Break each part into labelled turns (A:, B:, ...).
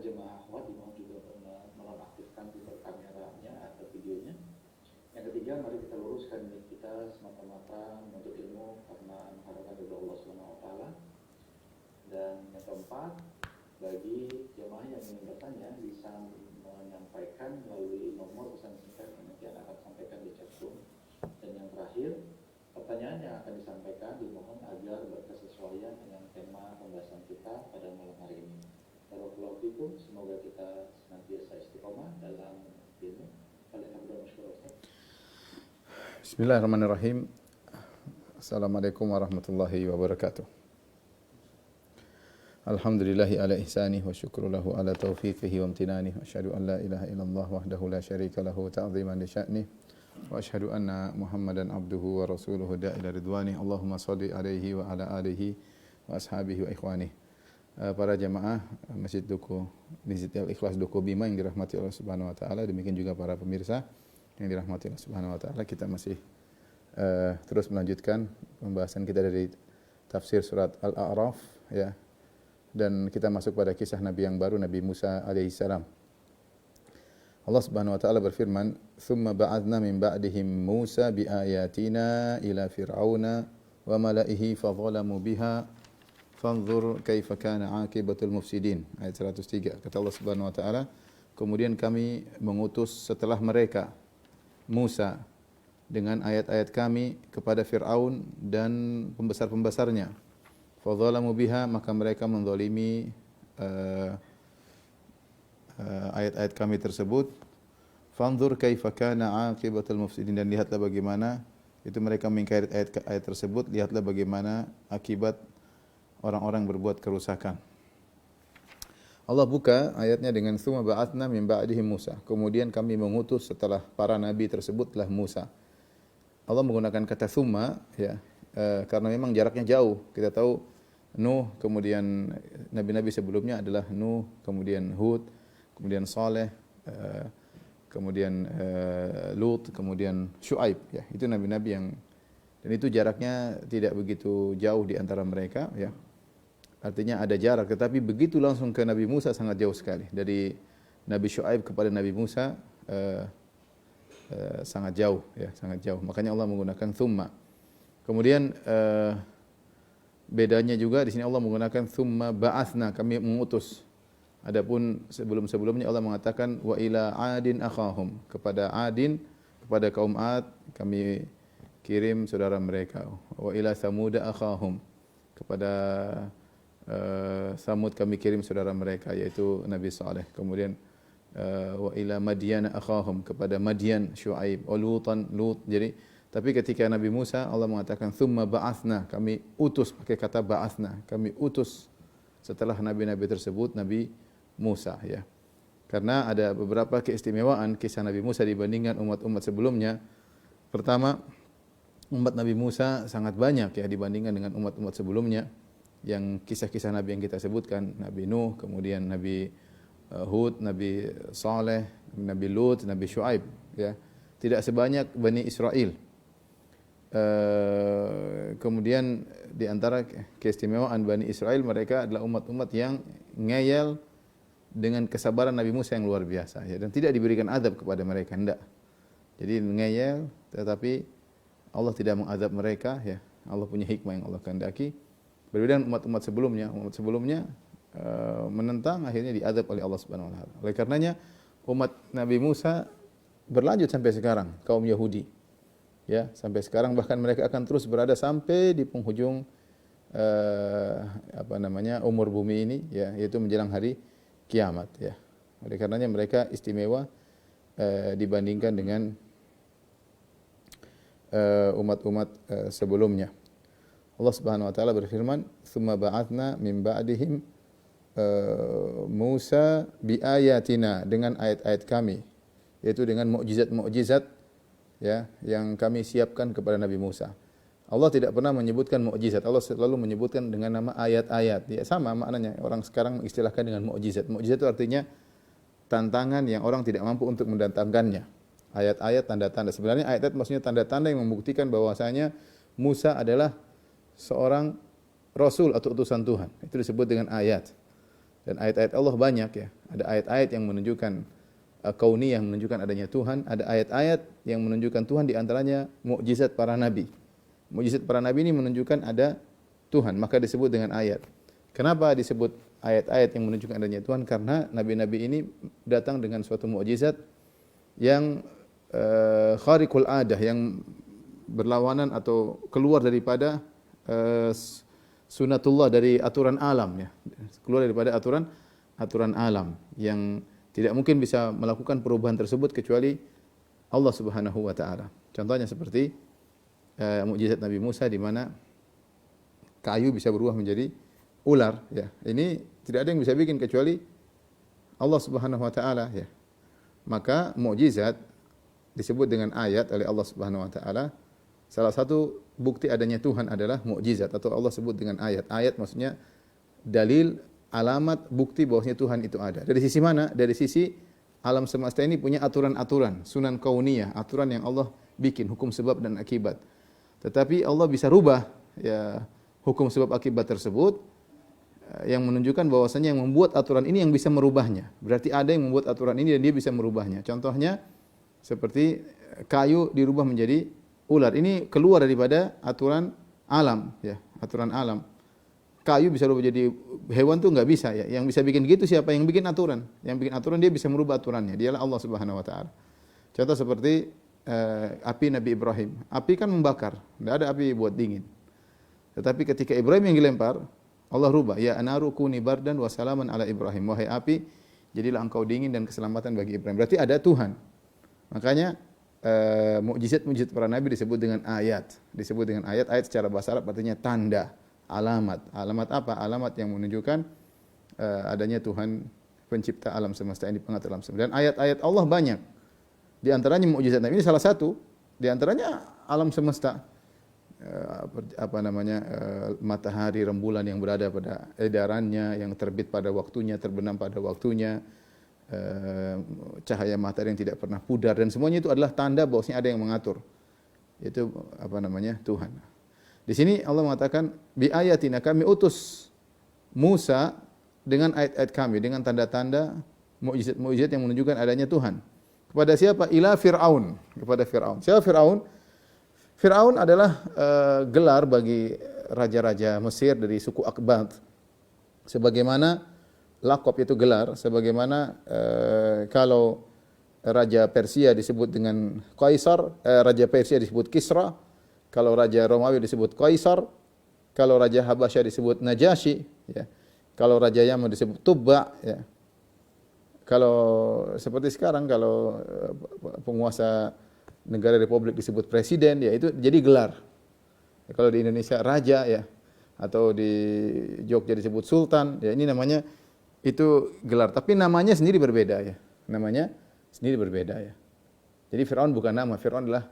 A: jemaah akhwat dimohon juga menonaktifkan fitur kameranya atau videonya. Yang ketiga, mari kita luruskan niat kita semata-mata menuntut ilmu karena mengharapkan ridho Allah Subhanahu wa taala. Dan yang keempat, bagi jemaah yang ingin bertanya bisa menyampaikan melalui nomor pesan singkat yang nanti akan sampaikan di chat room. Dan yang terakhir, pertanyaan yang akan disampaikan dimohon agar berkesesuaian dengan tema pembahasan kita pada malam hari ini. Barakallahu fikum, semoga kita senantiasa istiqomah dalam ilmu.
B: Bismillahirrahmanirrahim. Assalamualaikum warahmatullahi wabarakatuh. Alhamdulillahi ala ihsanih wa syukru lahu ala taufiqihi wa amtinanih wa asyhadu an la ilaha illallah wahdahu la syarika lahu ta'ziman li sya'nih wa asyhadu anna Muhammadan abduhu wa rasuluhu da'ila ridwanih. Allahumma shalli alaihi wa ala alihi wa ashabihi wa ikhwanih. Para jamaah Masjid Duku, Masjid Al-Ikhlas Duku Bima yang dirahmati Allah Subhanahu wa taala, demikian juga para pemirsa yang dirahmati Allah Subhanahu wa taala, kita masih terus melanjutkan pembahasan kita dari tafsir surat Al-A'raf ya. Dan kita masuk pada kisah Nabi yang baru, Nabi Musa alaihissalam. Allah Subhanahu wa taala berfirman, "Tsumma ba'atsna min ba'dihim Musa biayatina ila fir'auna wa mala'ihi fadzalamu biha fanzur kaifa kana 'aqibatul mufsidin." Ayat 103. Kata Allah Subhanahu wa taala, kemudian kami mengutus setelah mereka Musa dengan ayat-ayat kami kepada Fir'aun dan pembesar-pembesarnya. Fadzalamu biha, maka mereka menzalimi ayat-ayat kami tersebut. Fanzur kaifa kana 'aqibatul mufsidin, dan lihatlah bagaimana itu mereka mengingkari ayat tersebut, lihatlah bagaimana akibat orang-orang berbuat kerusakan. Allah buka ayatnya dengan tsumma ba'atsna min ba'dihim Musa. Kemudian kami mengutus setelah para nabi tersebutlah Musa. Allah menggunakan kata tsumma ya, karena memang jaraknya jauh. Kita tahu Nuh, kemudian nabi-nabi sebelumnya adalah Nuh, kemudian Hud, kemudian Saleh, kemudian Lut, kemudian Syuaib ya. Itu nabi-nabi yang, dan itu jaraknya tidak begitu jauh di antara mereka ya. Artinya ada jarak, tetapi begitu langsung ke Nabi Musa sangat jauh sekali. Dari Nabi Syuaib kepada Nabi Musa sangat jauh ya, sangat jauh. Makanya Allah menggunakan tsumma. Kemudian bedanya juga di sini Allah menggunakan tsumma ba'atsna, kami mengutus. Adapun sebelum-sebelumnya Allah mengatakan wa ila 'adin akhahum, kepada Adin, kepada kaum Ad kami kirim saudara mereka. Wa ila Samud akhahum, kepada Samud kami kirim saudara mereka yaitu Nabi Saleh. Kemudian wa ila Madyan akhahum, kepada Madyan Syuaib, Lutan Lut. Jadi tapi ketika Nabi Musa Allah mengatakan tsumma ba'atsna, kami utus, pakai kata ba'atsna, kami utus setelah nabi-nabi tersebut Nabi Musa ya. Karena ada beberapa keistimewaan kisah Nabi Musa dibandingkan umat-umat sebelumnya. Pertama, umat Nabi Musa sangat banyak ya dibandingkan dengan umat-umat sebelumnya. Yang kisah-kisah Nabi yang kita sebutkan, Nabi Nuh, kemudian Nabi Hud, Nabi Saleh, Nabi Lut, Nabi Syuaib ya. Tidak sebanyak Bani Israel. Kemudian di antara keistimewaan Bani Israel, mereka adalah umat-umat yang ngeyel dengan kesabaran Nabi Musa yang luar biasa ya, dan tidak diberikan azab kepada mereka, enggak. Jadi ngeyel tetapi Allah tidak mengadab mereka ya. Allah punya hikmah yang Allah kehendaki. Berbeda dengan umat-umat sebelumnya. Umat sebelumnya menentang, akhirnya diadab oleh Allah Subhanahu wa taala. Oleh karenanya umat Nabi Musa berlanjut sampai sekarang, kaum Yahudi. Ya, sampai sekarang bahkan mereka akan terus berada sampai di penghujung umur bumi ini ya, yaitu menjelang hari kiamat ya. Oleh karenanya mereka istimewa dibandingkan dengan umat-umat sebelumnya. Allah Subhanahu wa taala berfirman, "Tsumma ba'atsna min ba'dihim Musa biayatina", dengan ayat-ayat kami, yaitu dengan mukjizat-mukjizat ya yang kami siapkan kepada Nabi Musa. Allah tidak pernah menyebutkan mukjizat. Allah selalu menyebutkan dengan nama ayat-ayat. Ya sama maknanya. Orang sekarang mengistilahkan dengan mukjizat. Mukjizat itu artinya tantangan yang orang tidak mampu untuk mendatangkannya. Ayat-ayat, tanda-tanda. Sebenarnya ayat-ayat maksudnya tanda-tanda yang membuktikan bahwasanya Musa adalah seorang rasul atau utusan Tuhan. Itu disebut dengan ayat. Dan ayat-ayat Allah banyak ya. Ada ayat-ayat yang menunjukkan kauniyah, yang menunjukkan adanya Tuhan. Ada ayat-ayat yang menunjukkan Tuhan, di antaranya mukjizat para nabi. Mukjizat para nabi ini menunjukkan ada Tuhan, maka disebut dengan ayat. Kenapa disebut ayat-ayat yang menunjukkan adanya Tuhan? Karena nabi-nabi ini datang dengan suatu mukjizat yang khariqul adah, yang berlawanan atau keluar daripada sunatullah, dari aturan alam ya. Keluar daripada aturan alam yang tidak mungkin bisa melakukan perubahan tersebut kecuali Allah Subhanahu wa taala. Contohnya seperti mukjizat Nabi Musa di mana kayu bisa berubah menjadi ular ya. Ini tidak ada yang bisa bikin kecuali Allah Subhanahu wa taala ya. Maka mukjizat disebut dengan ayat oleh Allah Subhanahu wa taala. Salah satu bukti adanya Tuhan adalah mukjizat, atau Allah sebut dengan ayat. Ayat maksudnya dalil, alamat, bukti bahwasanya Tuhan itu ada. Dari sisi mana? Dari sisi alam semesta ini punya aturan-aturan, sunan kauniyah, aturan yang Allah bikin, hukum sebab dan akibat. Tetapi Allah bisa rubah ya hukum sebab akibat tersebut, yang menunjukkan bahwasanya yang membuat aturan ini yang bisa merubahnya. Berarti ada yang membuat aturan ini dan dia bisa merubahnya. Contohnya seperti kayu dirubah menjadi ular. Ini keluar daripada aturan alam ya, aturan alam. Kayu bisa berubah jadi hewan tuh nggak bisa ya. Yang bisa bikin gitu siapa? Yang bikin aturan. Yang bikin aturan dia bisa merubah aturannya. Dialah Allah Subhanahu wa taala. Contoh seperti api Nabi Ibrahim. Api kan membakar, tidak ada api buat dingin. Tetapi ketika Ibrahim yang dilempar, Allah rubah, ya anaru kuni bardan wa salaman ala Ibrahim. Wahai api, jadilah engkau dingin dan keselamatan bagi Ibrahim. Berarti ada Tuhan. Makanya mukjizat-mukjizat para nabi disebut dengan ayat. Disebut dengan ayat. Ayat secara bahasa Arab artinya tanda, alamat. Alamat apa? Alamat yang menunjukkan adanya Tuhan pencipta alam semesta ini, pengatur alam semesta. Dan ayat-ayat Allah banyak. Di antaranya mukjizat Nabi ini salah satu. Di antaranya alam semesta. Matahari, rembulan yang berada pada edarannya, yang terbit pada waktunya, terbenam pada waktunya, cahaya matahari yang tidak pernah pudar, dan semuanya itu adalah tanda bahwasanya ada yang mengatur. Itu Tuhan. Di sini Allah mengatakan bi ayatina, kami utus Musa dengan ayat-ayat kami, dengan tanda-tanda mukjizat-mukjizat yang menunjukkan adanya Tuhan. Kepada siapa? Ila Fir'aun, kepada Fir'aun. Siapa Fir'aun? Fir'aun adalah gelar bagi raja-raja Mesir dari suku Akbat. Sebagaimana lakop itu gelar, sebagaimana kalau raja Persia disebut dengan Kaisar, raja Persia disebut Kisra, kalau raja Romawi disebut Kaisar, kalau raja Habasyah disebut Najasyi, ya. Kalau raja Yaman disebut Tubba, ya. Kalau seperti sekarang, kalau penguasa negara republik disebut presiden, ya itu jadi gelar. Ya, kalau di Indonesia raja, ya, atau di Jogja disebut sultan, ya ini namanya itu gelar. Tapi namanya sendiri berbeda, ya. Namanya sendiri berbeda, ya. Jadi Fir'aun bukan nama, Fir'aun adalah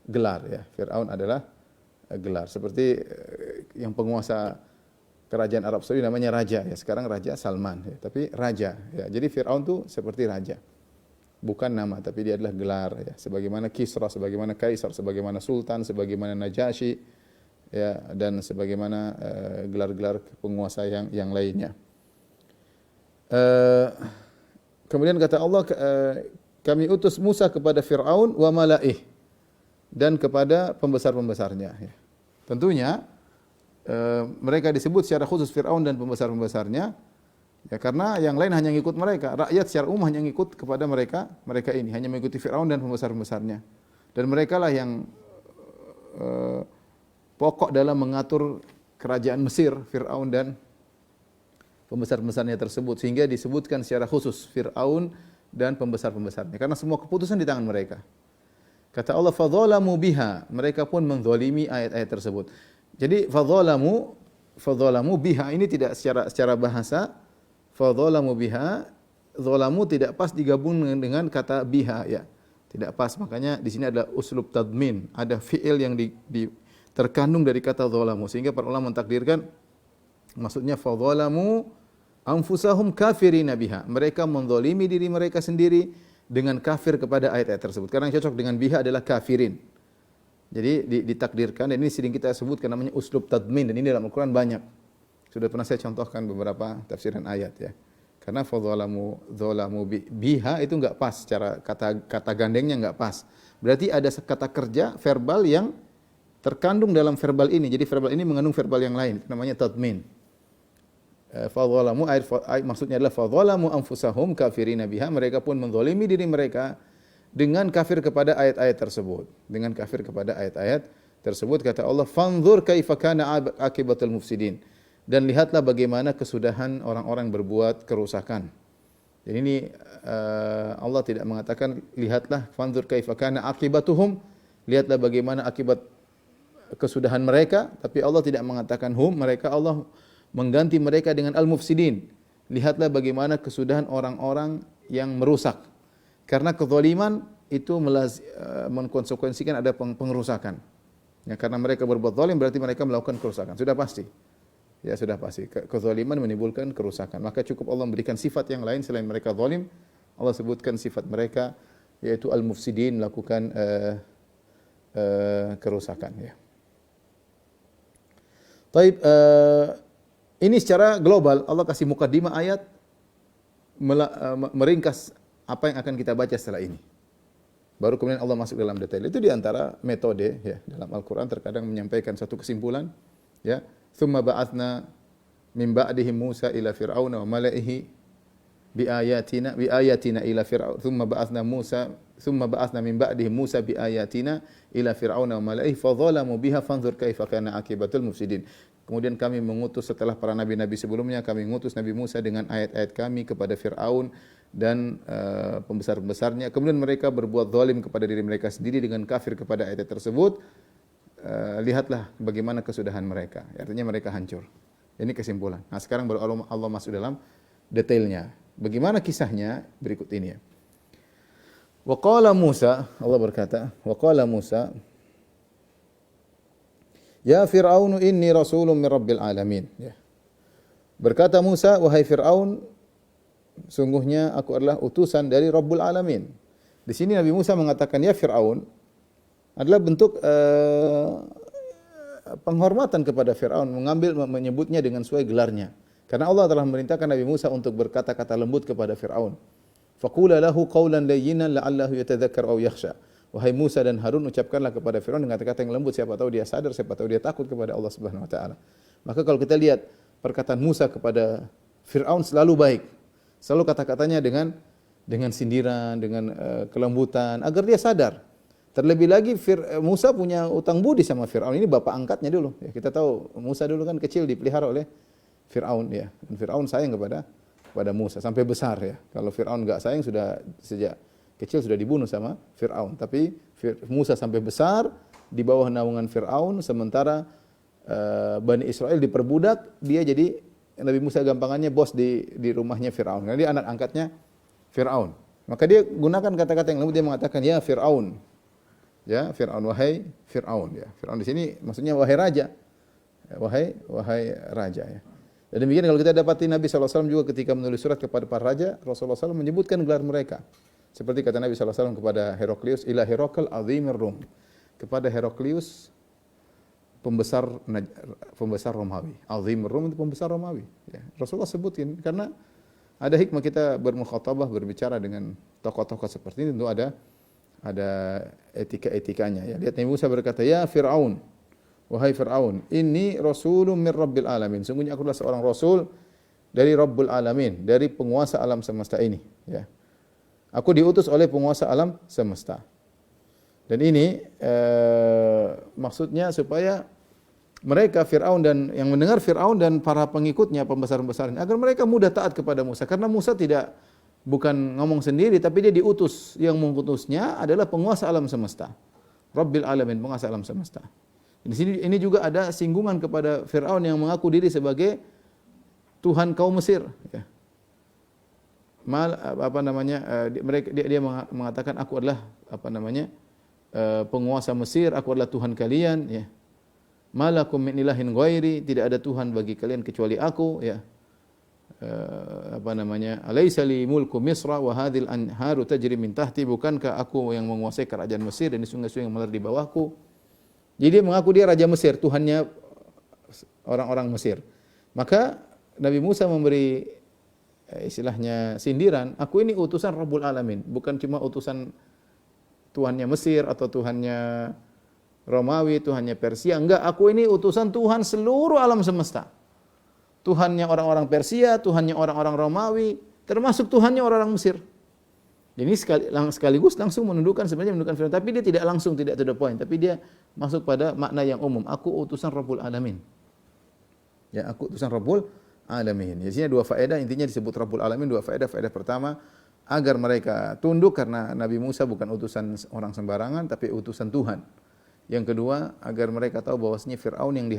B: gelar, ya. Fir'aun adalah gelar. Seperti yang penguasa kerajaan Arab Saudi namanya raja, ya. Sekarang Raja Salman, ya. Tapi raja, ya. Jadi Fir'aun itu seperti raja. Bukan nama, tapi dia adalah gelar, ya. Sebagaimana Kisra, sebagaimana Kaisar, sebagaimana Sultan, sebagaimana Najasyi, ya, dan sebagaimana gelar-gelar penguasa yang lainnya. Kemudian kata Allah, kami utus Musa kepada Fir'aun wa mala'ih, dan kepada pembesar-pembesarnya, ya. Tentunya mereka disebut secara khusus Fir'aun dan pembesar-pembesarnya, ya, karena yang lain hanya mengikut mereka. Rakyat secara umum hanya mengikut kepada mereka ini, hanya mengikuti Fir'aun dan pembesar-pembesarnya. Dan mereka lah yang pokok dalam mengatur kerajaan Mesir, Fir'aun dan pembesar-pembesarnya tersebut, sehingga disebutkan secara khusus Fir'aun dan pembesar-pembesarnya, karena semua keputusan di tangan mereka. Kata Allah, fadzalamu biha, mereka pun menzalimi ayat-ayat tersebut. Jadi fadzalamu biha ini tidak secara bahasa, fadzalamu biha, zalamu tidak pas digabung dengan kata biha, ya. Tidak pas, makanya di sini ada uslub tadmin, ada fiil yang terkandung dari kata zalamu, sehingga para ulama mentakdirkan maksudnya fadzalamu anfusahum kafirina biha, mereka menzalimi diri mereka sendiri dengan kafir kepada ayat-ayat tersebut. Karena yang cocok dengan biha adalah kafirin. Jadi ditakdirkan, dan ini sering kita sebutkan namanya uslub tadmin, dan ini dalam Al-Quran banyak. Sudah pernah saya contohkan beberapa tafsiran ayat ya. Karena dzalamu biha itu enggak pas, secara kata gandengnya enggak pas. Berarti ada kata kerja verbal yang terkandung dalam verbal ini. Jadi verbal ini mengandung verbal yang lain, namanya tadmin. Fadzalamu maksudnya adalah fadzalamu anfusahum kafirina biha, mereka pun menzalimi diri mereka dengan kafir kepada ayat-ayat tersebut. Dengan kafir kepada ayat-ayat tersebut, kata Allah, fanzur kaifa kana akibatul mufsidin. Dan lihatlah bagaimana kesudahan orang-orang berbuat kerusakan. Jadi ini Allah tidak mengatakan lihatlah fanzur kaifa kana akibatuhum, lihatlah bagaimana akibat kesudahan mereka, tapi Allah tidak mengatakan mereka, Allah mengganti mereka dengan al-mufsidin. Lihatlah bagaimana kesudahan orang-orang yang merusak. Karena kezaliman itu mengkonsekuensikan ada pengerusakan. Ya, karena mereka berbuat zalim berarti mereka melakukan kerusakan. Sudah pasti. Ya, sudah pasti. Kezaliman menimbulkan kerusakan. Maka cukup Allah memberikan sifat yang lain selain mereka zalim. Allah sebutkan sifat mereka yaitu al-mufsidin, melakukan kerusakan ya. Taib, ini secara global Allah kasih mukadimah ayat meringkas apa yang akan kita baca setelah ini. Baru kemudian Allah masuk dalam detail. Itu di antara metode ya dalam Al-Qur'an, terkadang menyampaikan satu kesimpulan ya. Tsumma ba'atsna min ba'dihim Musa ila fir'auna wa mala'ihi bi ayatina ila fir'aun. Tsumma ba'atsna min ba'dihim Musa bi ayatina ila fir'auna wa mala'ihi fa dzalamu biha fanzur kaifa kana akibatul mufsidin. Kemudian kami mengutus setelah para nabi-nabi sebelumnya, kami mengutus Nabi Musa dengan ayat-ayat kami kepada Fir'aun dan pembesar-pembesarnya. Kemudian mereka berbuat zalim kepada diri mereka sendiri dengan kafir kepada ayat tersebut. Lihatlah bagaimana kesudahan mereka. Artinya mereka hancur. Ini kesimpulan. Nah, sekarang baru Allah masuk dalam detailnya. Bagaimana kisahnya? Berikut ini ya. Wa qala Musa, Allah berkata, wa qala Musa, ya Fir'aun inni rasulun min rabbil alamin. Ya. Berkata Musa, wahai Fir'aun, sungguhnya aku adalah utusan dari Rabbul Alamin. Di sini Nabi Musa mengatakan ya Fir'aun adalah bentuk penghormatan kepada Fir'aun, menyebutnya dengan sesuai gelarnya. Karena Allah telah memerintahkan Nabi Musa untuk berkata-kata lembut kepada Fir'aun. Faqula lahu qawlan layyinan la'allahu yatadzakkar aw yakhsha. Wahai Musa dan Harun, ucapkanlah kepada Fir'aun dengan kata-kata yang lembut, siapa tahu dia sadar, siapa tahu dia takut kepada Allah Subhanahu wa taala. Maka kalau kita lihat perkataan Musa kepada Fir'aun selalu baik. Selalu kata-katanya dengan sindiran, dengan kelembutan agar dia sadar. Terlebih lagi Musa punya utang budi sama Fir'aun. Ini bapak angkatnya dulu. Ya, kita tahu Musa dulu kan kecil dipelihara oleh Fir'aun ya. Dan Fir'aun sayang kepada Musa sampai besar ya. Kalau Fir'aun enggak sayang sudah sejak kecil sudah dibunuh sama Fir'aun. Tapi Musa sampai besar di bawah naungan Fir'aun, sementara Bani Israel diperbudak, dia jadi Nabi Musa gampangannya bos di rumahnya Fir'aun. Karena dia anak angkatnya Fir'aun. Maka dia gunakan kata-kata yang lembut, dia mengatakan ya Fir'aun. Ya, Fir'aun, wahai Fir'aun ya. Fir'aun di sini maksudnya wahai raja. Wahai raja ya. Dan demikian kalau kita dapati Nabi SAW juga ketika menulis surat kepada para raja, Rasulullah SAW menyebutkan gelar mereka. Seperti kata Nabi SAW kepada Heraklius, ila Herakl azimir Rum. Kepada Heraklius, pembesar Romawi. Azimir Rum itu pembesar Romawi. Ya. Rasulullah sebutin, karena ada hikmah kita bermukhatabah, berbicara dengan tokoh-tokoh seperti ini, tentu ada etika-etikanya. Ya. Lihat Nabi Musa berkata, ya Fir'aun, wahai Fir'aun, inni rasulun min rabbil alamin. Sungguhnya aku adalah seorang rasul dari Rabbul Alamin, dari penguasa alam semesta ini. Ya. Aku diutus oleh penguasa alam semesta. Dan ini maksudnya supaya mereka Fir'aun dan yang mendengar Fir'aun dan para pengikutnya, pembesar-pembesarnya, agar mereka mudah taat kepada Musa. Karena Musa bukan ngomong sendiri, tapi dia diutus. Yang mengutusnya adalah penguasa alam semesta. Rabbil Alamin, penguasa alam semesta. Di sini ini juga ada singgungan kepada Fir'aun yang mengaku diri sebagai Tuhan kaum Mesir. Ya. Dia mengatakan aku adalah penguasa Mesir, aku adalah Tuhan kalian. Ya. Malakum min ilahin ghairi, tidak ada Tuhan bagi kalian kecuali aku. Ya. Alaysa li mulku Misra wa hadhil anharu tajri min tahti, bukankah aku yang menguasai kerajaan Mesir dan sungai-sungai yang mengalir di bawahku. Jadi dia mengaku dia raja Mesir, Tuhannya orang-orang Mesir. Maka Nabi Musa memberi istilahnya sindiran, aku ini utusan Rabbul Alamin, bukan cuma utusan Tuhannya Mesir atau Tuhannya Romawi, Tuhannya Persia. Enggak, aku ini utusan Tuhan seluruh alam semesta. Tuhannya orang-orang Persia, Tuhannya orang-orang Romawi, termasuk Tuhannya orang-orang Mesir. Ini sekaligus langsung sebenarnya menundukkan Firaun, tapi dia tidak langsung, tidak to the point, tapi dia masuk pada makna yang umum. Aku utusan Rabbul Alamin. Ya, aku utusan Rabbul Alamin. Di sini dua faedah, intinya disebut Rabbul Alamin, dua faedah. Faedah pertama, agar mereka tunduk karena Nabi Musa bukan utusan orang sembarangan, tapi utusan Tuhan. Yang kedua, agar mereka tahu bahwasanya Firaun yang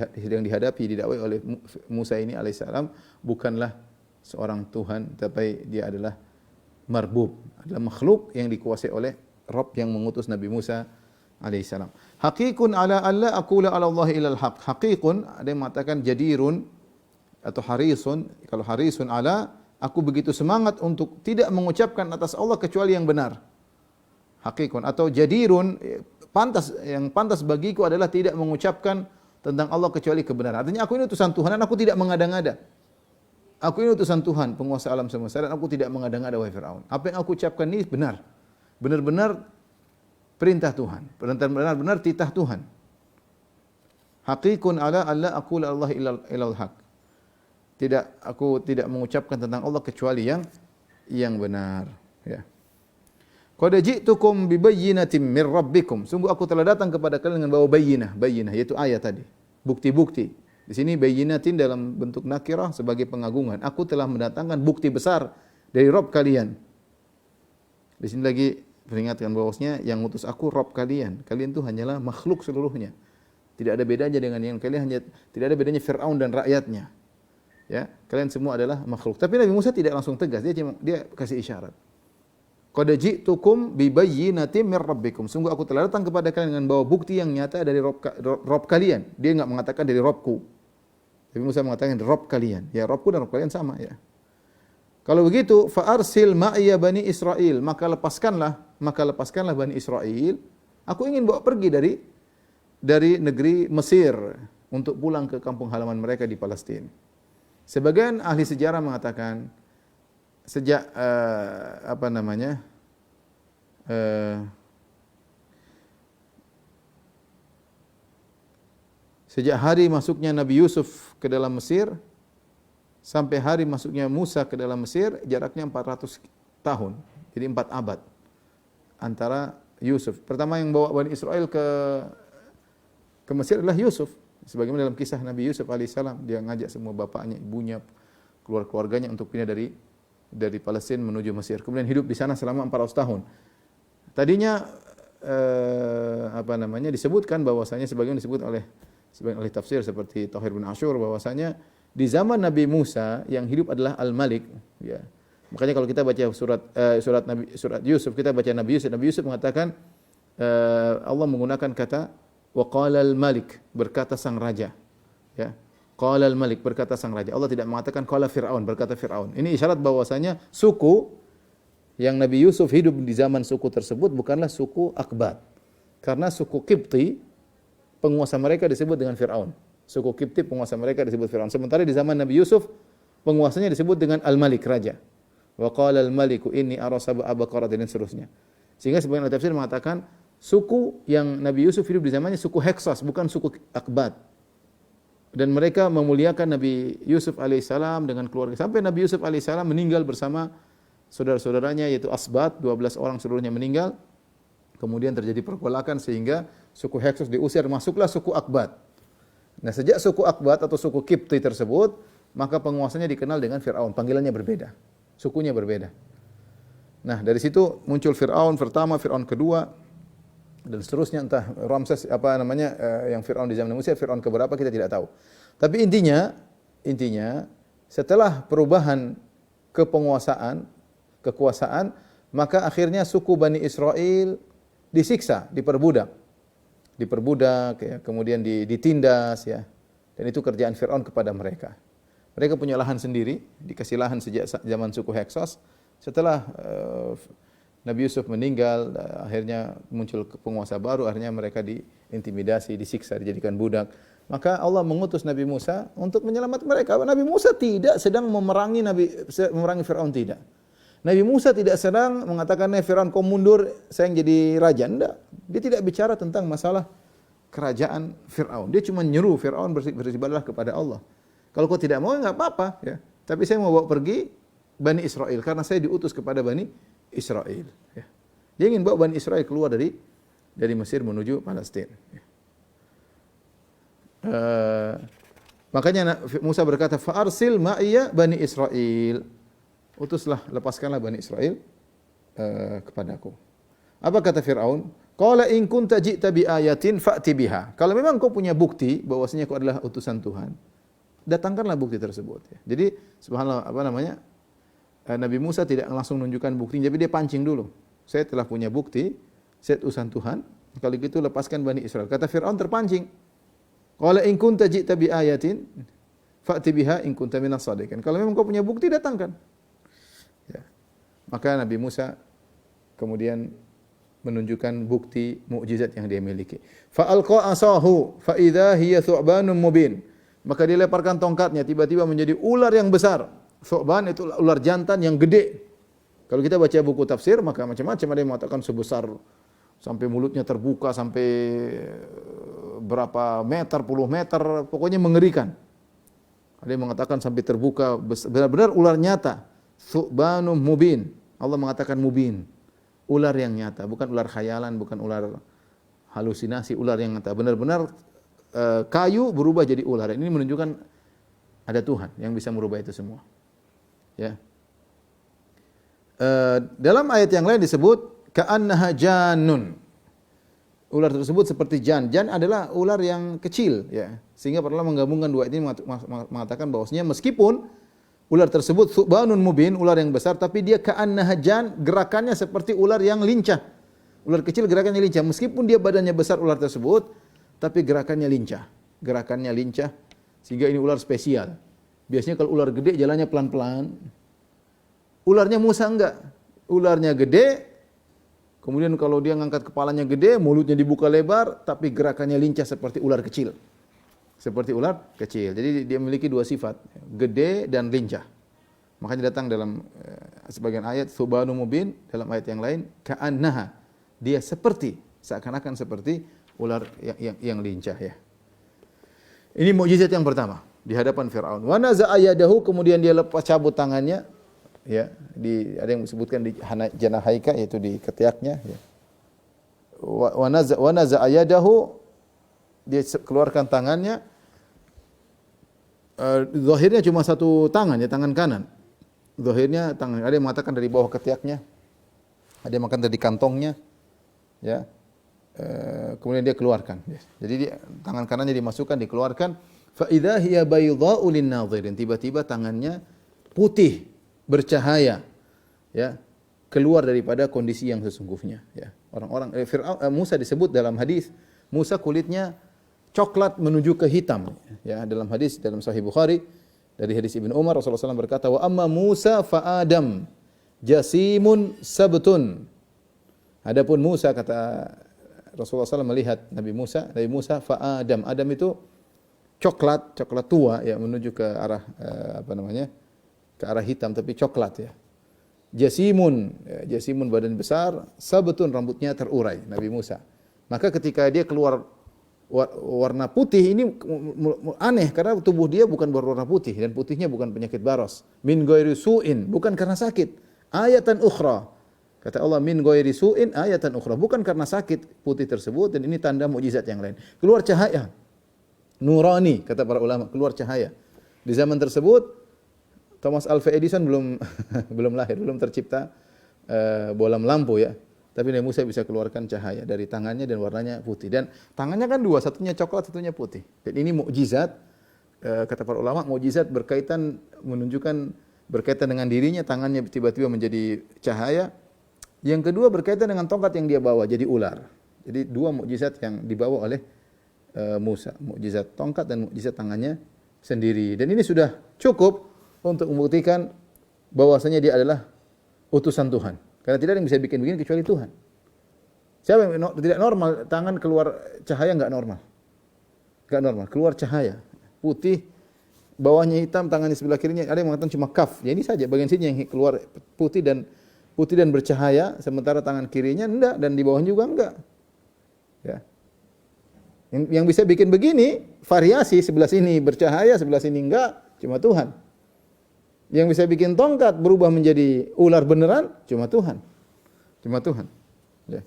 B: dihadapi, didakwai oleh Musa ini alaihissalam bukanlah seorang Tuhan, tapi dia adalah marbub, adalah makhluk yang dikuasai oleh Rabb yang mengutus Nabi Musa alaihissalam. Haqiqun ala alla aqula ala Allah ilal haq. Haqiqun, ada yang mengatakan jadirun atau harisun. Kalau harisun ala, aku begitu semangat untuk tidak mengucapkan atas Allah kecuali yang benar. Haqiqun atau jadirun, yang pantas bagiku adalah tidak mengucapkan tentang Allah kecuali kebenaran. Artinya aku ini utusan Tuhan dan aku tidak mengada-ngada. Aku ini utusan Tuhan, penguasa alam semesta, dan aku tidak mengada-ngada wahai Firaun. Apa yang aku ucapkan ini benar. Benar-benar perintah Tuhan. Benar-benar titah Tuhan. Haqiqun ala alla aqula Allah ilal haq. Aku tidak mengucapkan tentang Allah kecuali yang benar, ya. Qad ji'tukum bi bayyinatin mir rabbikum. Sungguh aku telah datang kepada kalian dengan bawa bayyinah yaitu ayat tadi. Bukti-bukti. Di sini bayyinatin dalam bentuk nakirah sebagai pengagungan. Aku telah mendatangkan bukti besar dari Rabb kalian. Di sini lagi peringatkan bahwasanya yang ngutus aku Rabb kalian. Kalian itu hanyalah makhluk seluruhnya. Tidak ada bedanya dengan yang kalian, tidak ada bedanya Firaun dan rakyatnya. Ya, kalian semua adalah makhluk. Tapi Nabi Musa tidak langsung tegas, dia kasih isyarat. Qad ji'tukum bi bayyinatin mir rabbikum. Sungguh aku telah datang kepada kalian dengan bawa bukti yang nyata dari Rabb kalian. Dia enggak mengatakan dari Rabbku. Nabi Musa mengatakan Rabb kalian. Ya, Rabbku dan Rabb kalian sama, ya. Kalau begitu, fa arsil ma'iya bani Israil, maka lepaskanlah Bani Israil. Aku ingin bawa pergi dari negeri Mesir untuk pulang ke kampung halaman mereka di Palestina. Sebagian ahli sejarah mengatakan sejak sejak hari masuknya Nabi Yusuf ke dalam Mesir sampai hari masuknya Musa ke dalam Mesir jaraknya 400 tahun. Jadi 4 abad antara Yusuf. Pertama yang bawa Bani Israel ke Mesir adalah Yusuf. Sebagaimana dalam kisah Nabi Yusuf alaihissalam, dia ngajak semua bapaknya, ibunya, keluarganya untuk pindah dari Palestina menuju Mesir. Kemudian hidup di sana selama 400 tahun. Tadinya disebutkan bahwasanya sebagian disebut oleh sebagian ahli tafsir seperti Thahir bin Ashur bahwasanya di zaman Nabi Musa yang hidup adalah Al-Malik, ya. Makanya kalau kita baca surat Yusuf, kita baca Nabi Yusuf mengatakan Allah menggunakan kata wa qala al-malik, berkata sang raja, ya. Qala al-malik, berkata sang raja. Allah tidak mengatakan qala Fir'aun, berkata Fir'aun. Ini isyarat bahwasanya suku yang Nabi Yusuf hidup di zaman suku tersebut bukanlah suku Akbat. Karena suku Qibti penguasa mereka disebut dengan Fir'aun. Suku Qibti penguasa mereka disebut Fir'aun. Sementara di zaman Nabi Yusuf penguasanya disebut dengan al-malik, raja. Wa qala al-maliku inni ara sab'a baqaratin dan seterusnya. Sehingga sebagian ahli tafsir mengatakan suku yang Nabi Yusuf hidup di zamannya suku Heksos, bukan suku Akbat. Dan mereka memuliakan Nabi Yusuf alaihissalam dengan keluarga sampai Nabi Yusuf alaihissalam meninggal bersama saudara-saudaranya yaitu Asbat, 12 orang seluruhnya meninggal. Kemudian terjadi pergolakan sehingga suku Heksos diusir, masuklah suku Akbat. Nah, sejak suku Akbat atau suku Qibti tersebut, maka penguasanya dikenal dengan Fir'aun, panggilannya berbeda, sukunya berbeda. Nah, dari situ muncul Fir'aun pertama, Fir'aun kedua, dan seterusnya, entah Ramses yang Fir'aun di zaman Musa, Fir'aun keberapa kita tidak tahu. Tapi intinya setelah perubahan kekuasaan, maka akhirnya suku Bani Israel disiksa, diperbudak, ya, kemudian ditindas, ya. Dan itu kerjaan Fir'aun kepada mereka. Mereka punya lahan sendiri, dikasih lahan sejak zaman suku Heksos. Setelah Nabi Yusuf meninggal, akhirnya muncul penguasa baru, akhirnya mereka diintimidasi, disiksa, dijadikan budak. Maka Allah mengutus Nabi Musa untuk menyelamatkan mereka. Nabi Musa tidak sedang memerangi Firaun, tidak. Nabi Musa tidak sedang mengatakan, Firaun kau mundur, saya yang jadi raja. Tidak. Dia tidak bicara tentang masalah kerajaan Firaun. Dia cuma nyuruh Firaun bersibadahlah kepada Allah. Kalau kau tidak mau, enggak apa-apa, ya. Tapi saya mau bawa pergi Bani Israel karena saya diutus kepada Bani Israel, ya. Dia ingin bawa Bani Israel keluar dari Mesir menuju Palestina. Ya. Makanya Musa berkata, "Fa'arsil ma'iyya Bani Israel." Utuslah, lepaskanlah Bani Israel kepadaku. Apa kata Firaun? Qala in kunta ji'ta bi ayatin fa'ti biha. Kalau memang kau punya bukti bahwasanya kau adalah utusan Tuhan, datangkanlah bukti tersebut. Ya. Jadi subhanallah, Nabi Musa tidak langsung menunjukkan bukti, tapi dia pancing dulu. Saya telah punya bukti, saya utusan Tuhan. Kalau gitu lepaskan Bani Israel. Kata Firaun terpancing. Qala in kunta ji'ta bi ayatin fa'ti biha in kunta minas shadiqin. Kalau memang kau punya bukti, datangkan. Ya. Maka Nabi Musa kemudian menunjukkan bukti mukjizat yang dia miliki. Fa alqa asahu fa idza hiya thu'banun mubin. Maka dia lemparkan tongkatnya, tiba-tiba menjadi ular yang besar. Thu'ban itu ular jantan yang gede. Kalau kita baca buku tafsir, maka macam-macam, ada yang mengatakan sebesar sampai mulutnya terbuka sampai berapa meter, puluh meter, pokoknya mengerikan. Ada yang mengatakan sampai terbuka, benar-benar ular nyata. Thu'banum mubin. Allah mengatakan mubin. Ular yang nyata, bukan ular khayalan, bukan ular halusinasi, ular yang nyata. Benar-benar kayu berubah jadi ular. Ini menunjukkan ada Tuhan yang bisa merubah itu semua. Ya. Dalam ayat yang lain disebut ka'annaha jannun. Ular tersebut seperti jan. Jan adalah ular yang kecil, ya. Sehingga perlu menggabungkan dua ini mengatakan bahwasanya meskipun ular tersebut thu'banun mubin, ular yang besar, tapi dia ka'annaha jan, gerakannya seperti ular yang lincah. Ular kecil gerakannya lincah, meskipun dia badannya besar ular tersebut, tapi gerakannya lincah. Gerakannya lincah, sehingga ini ular spesial. Biasanya kalau ular gede jalannya pelan-pelan. Ularnya Musa enggak. Ularnya gede, kemudian kalau dia ngangkat kepalanya gede, mulutnya dibuka lebar, tapi gerakannya lincah seperti ular kecil. Seperti ular kecil. Jadi dia memiliki dua sifat, gede dan lincah. Makanya datang dalam sebagian ayat thu'banun mubin, dalam ayat yang lain ka'annaha. Dia seperti, seakan-akan seperti ular yang lincah, ya. Ini mukjizat yang pertama di hadapan Firaun. Wa naza'a yadahu, kemudian dia lepas cabut tangannya, ya, ada yang disebutkan di janahaika, yaitu di ketiaknya, ya. Wa naza'a yadahu, dia keluarkan tangannya. Zahirnya cuma satu tangan, ya, tangan kanan. Zahirnya tangan, ada yang mengatakan dari bawah ketiaknya, ada yang mengatakan dari kantongnya, ya. Kemudian dia keluarkan. Jadi tangan kanannya dimasukkan, dikeluarkan. Fa idza hiya baydha'u lin-nadhirin. Tiba-tiba tangannya putih, bercahaya, ya, keluar daripada kondisi yang sesungguhnya, ya. Orang-orang Musa disebut dalam hadis, Musa kulitnya coklat menuju ke hitam, ya, dalam hadis dalam Sahih Bukhari dari hadis Ibnu Umar, Rasulullah SAW berkata, wa amma Musa fa Adam jasimun sabtun. Adapun Musa, kata Rasulullah SAW melihat Nabi Musa fa Adam. Adam itu coklat tua, ya, menuju ke arah ke arah hitam tapi coklat, ya. Jasimun badan besar, sabtun rambutnya terurai, Nabi Musa. Maka ketika dia keluar warna putih ini aneh karena tubuh dia bukan berwarna putih dan putihnya bukan penyakit baros. Min ghairi su'in, bukan karena sakit. Ayatan ukhra. Kata Allah, min ghairi su'in ayatan ukhra, bukan karena sakit putih tersebut, dan ini tanda mukjizat yang lain. Keluar cahaya. Nurani, kata para ulama, keluar cahaya. Di zaman tersebut Thomas Alva Edison belum lahir, belum tercipta bolam lampu, ya. Tapi Nabi Musa bisa keluarkan cahaya dari tangannya dan warnanya putih. Dan tangannya kan dua, satunya coklat, satunya putih. Dan ini mukjizat, kata para ulama, mukjizat berkaitan dengan dirinya, tangannya tiba-tiba menjadi cahaya. Yang kedua berkaitan dengan tongkat yang dia bawa, jadi ular. Jadi dua mukjizat yang dibawa oleh Musa, mukjizat tongkat dan mukjizat tangannya sendiri. Dan ini sudah cukup untuk membuktikan bahwasanya dia adalah utusan Tuhan. Karena tidak ada yang bisa bikin begini kecuali Tuhan. Siapa yang tidak normal, tangan keluar cahaya enggak normal. Enggak normal, keluar cahaya. Putih, bawahnya hitam, tangannya sebelah kirinya, ada yang mengatakan cuma kaf. Ya ini saja bagian sini yang keluar putih dan bercahaya, sementara tangan kirinya enggak dan di bawahnya juga enggak. Ya. Yang bisa bikin begini, variasi sebelah sini bercahaya, sebelah sini enggak, cuma Tuhan. Yang bisa bikin tongkat berubah menjadi ular beneran, cuma Tuhan. Cuma Tuhan. Ya.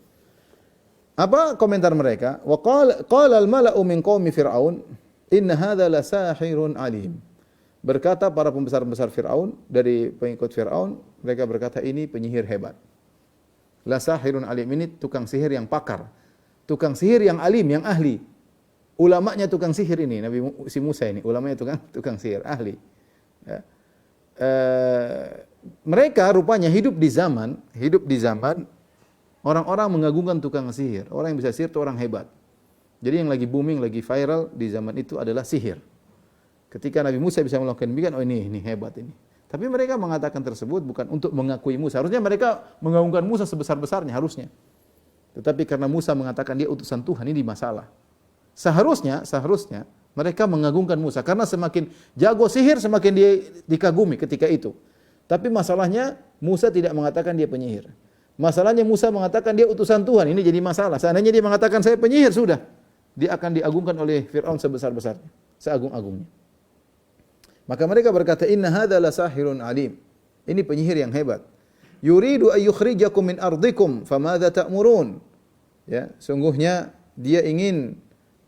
B: Apa komentar mereka? Wa qala al-mala'u min qaumi fir'aun inna hadza la sahirun alim. Berkata para pembesar-pembesar Firaun dari pengikut Firaun, mereka berkata ini penyihir hebat. La sahirun alim, ini tukang sihir yang pakar. Tukang sihir yang alim, yang ahli. Ulamanya tukang sihir ini, si Musa ini, ulamanya tukang sihir, ahli. Ya. Mereka rupanya hidup di zaman orang-orang mengagungkan tukang sihir. Orang yang bisa sihir itu orang hebat. Jadi yang lagi booming, lagi viral di zaman itu adalah sihir. Ketika Nabi Musa bisa melakukan demikian, oh ini hebat ini. Tapi mereka mengatakan tersebut bukan untuk mengakui Musa. Harusnya mereka mengagungkan Musa sebesar-besarnya, harusnya. Tetapi karena Musa mengatakan dia utusan Tuhan, ini masalah. Seharusnya mereka mengagungkan Musa. Karena semakin jago sihir, semakin dia dikagumi ketika itu. Tapi masalahnya, Musa tidak mengatakan dia penyihir. Masalahnya Musa mengatakan dia utusan Tuhan, ini jadi masalah. Seandainya dia mengatakan saya penyihir, sudah. Dia akan diagungkan oleh Fir'aun sebesar-besarnya, seagung-agungnya. Maka mereka berkata, inna hadza la sahirun alim. Ini penyihir yang hebat. Yuridu ay yukhrijakum min ardikum, famadza ta'murun. Ya, sungguhnya dia ingin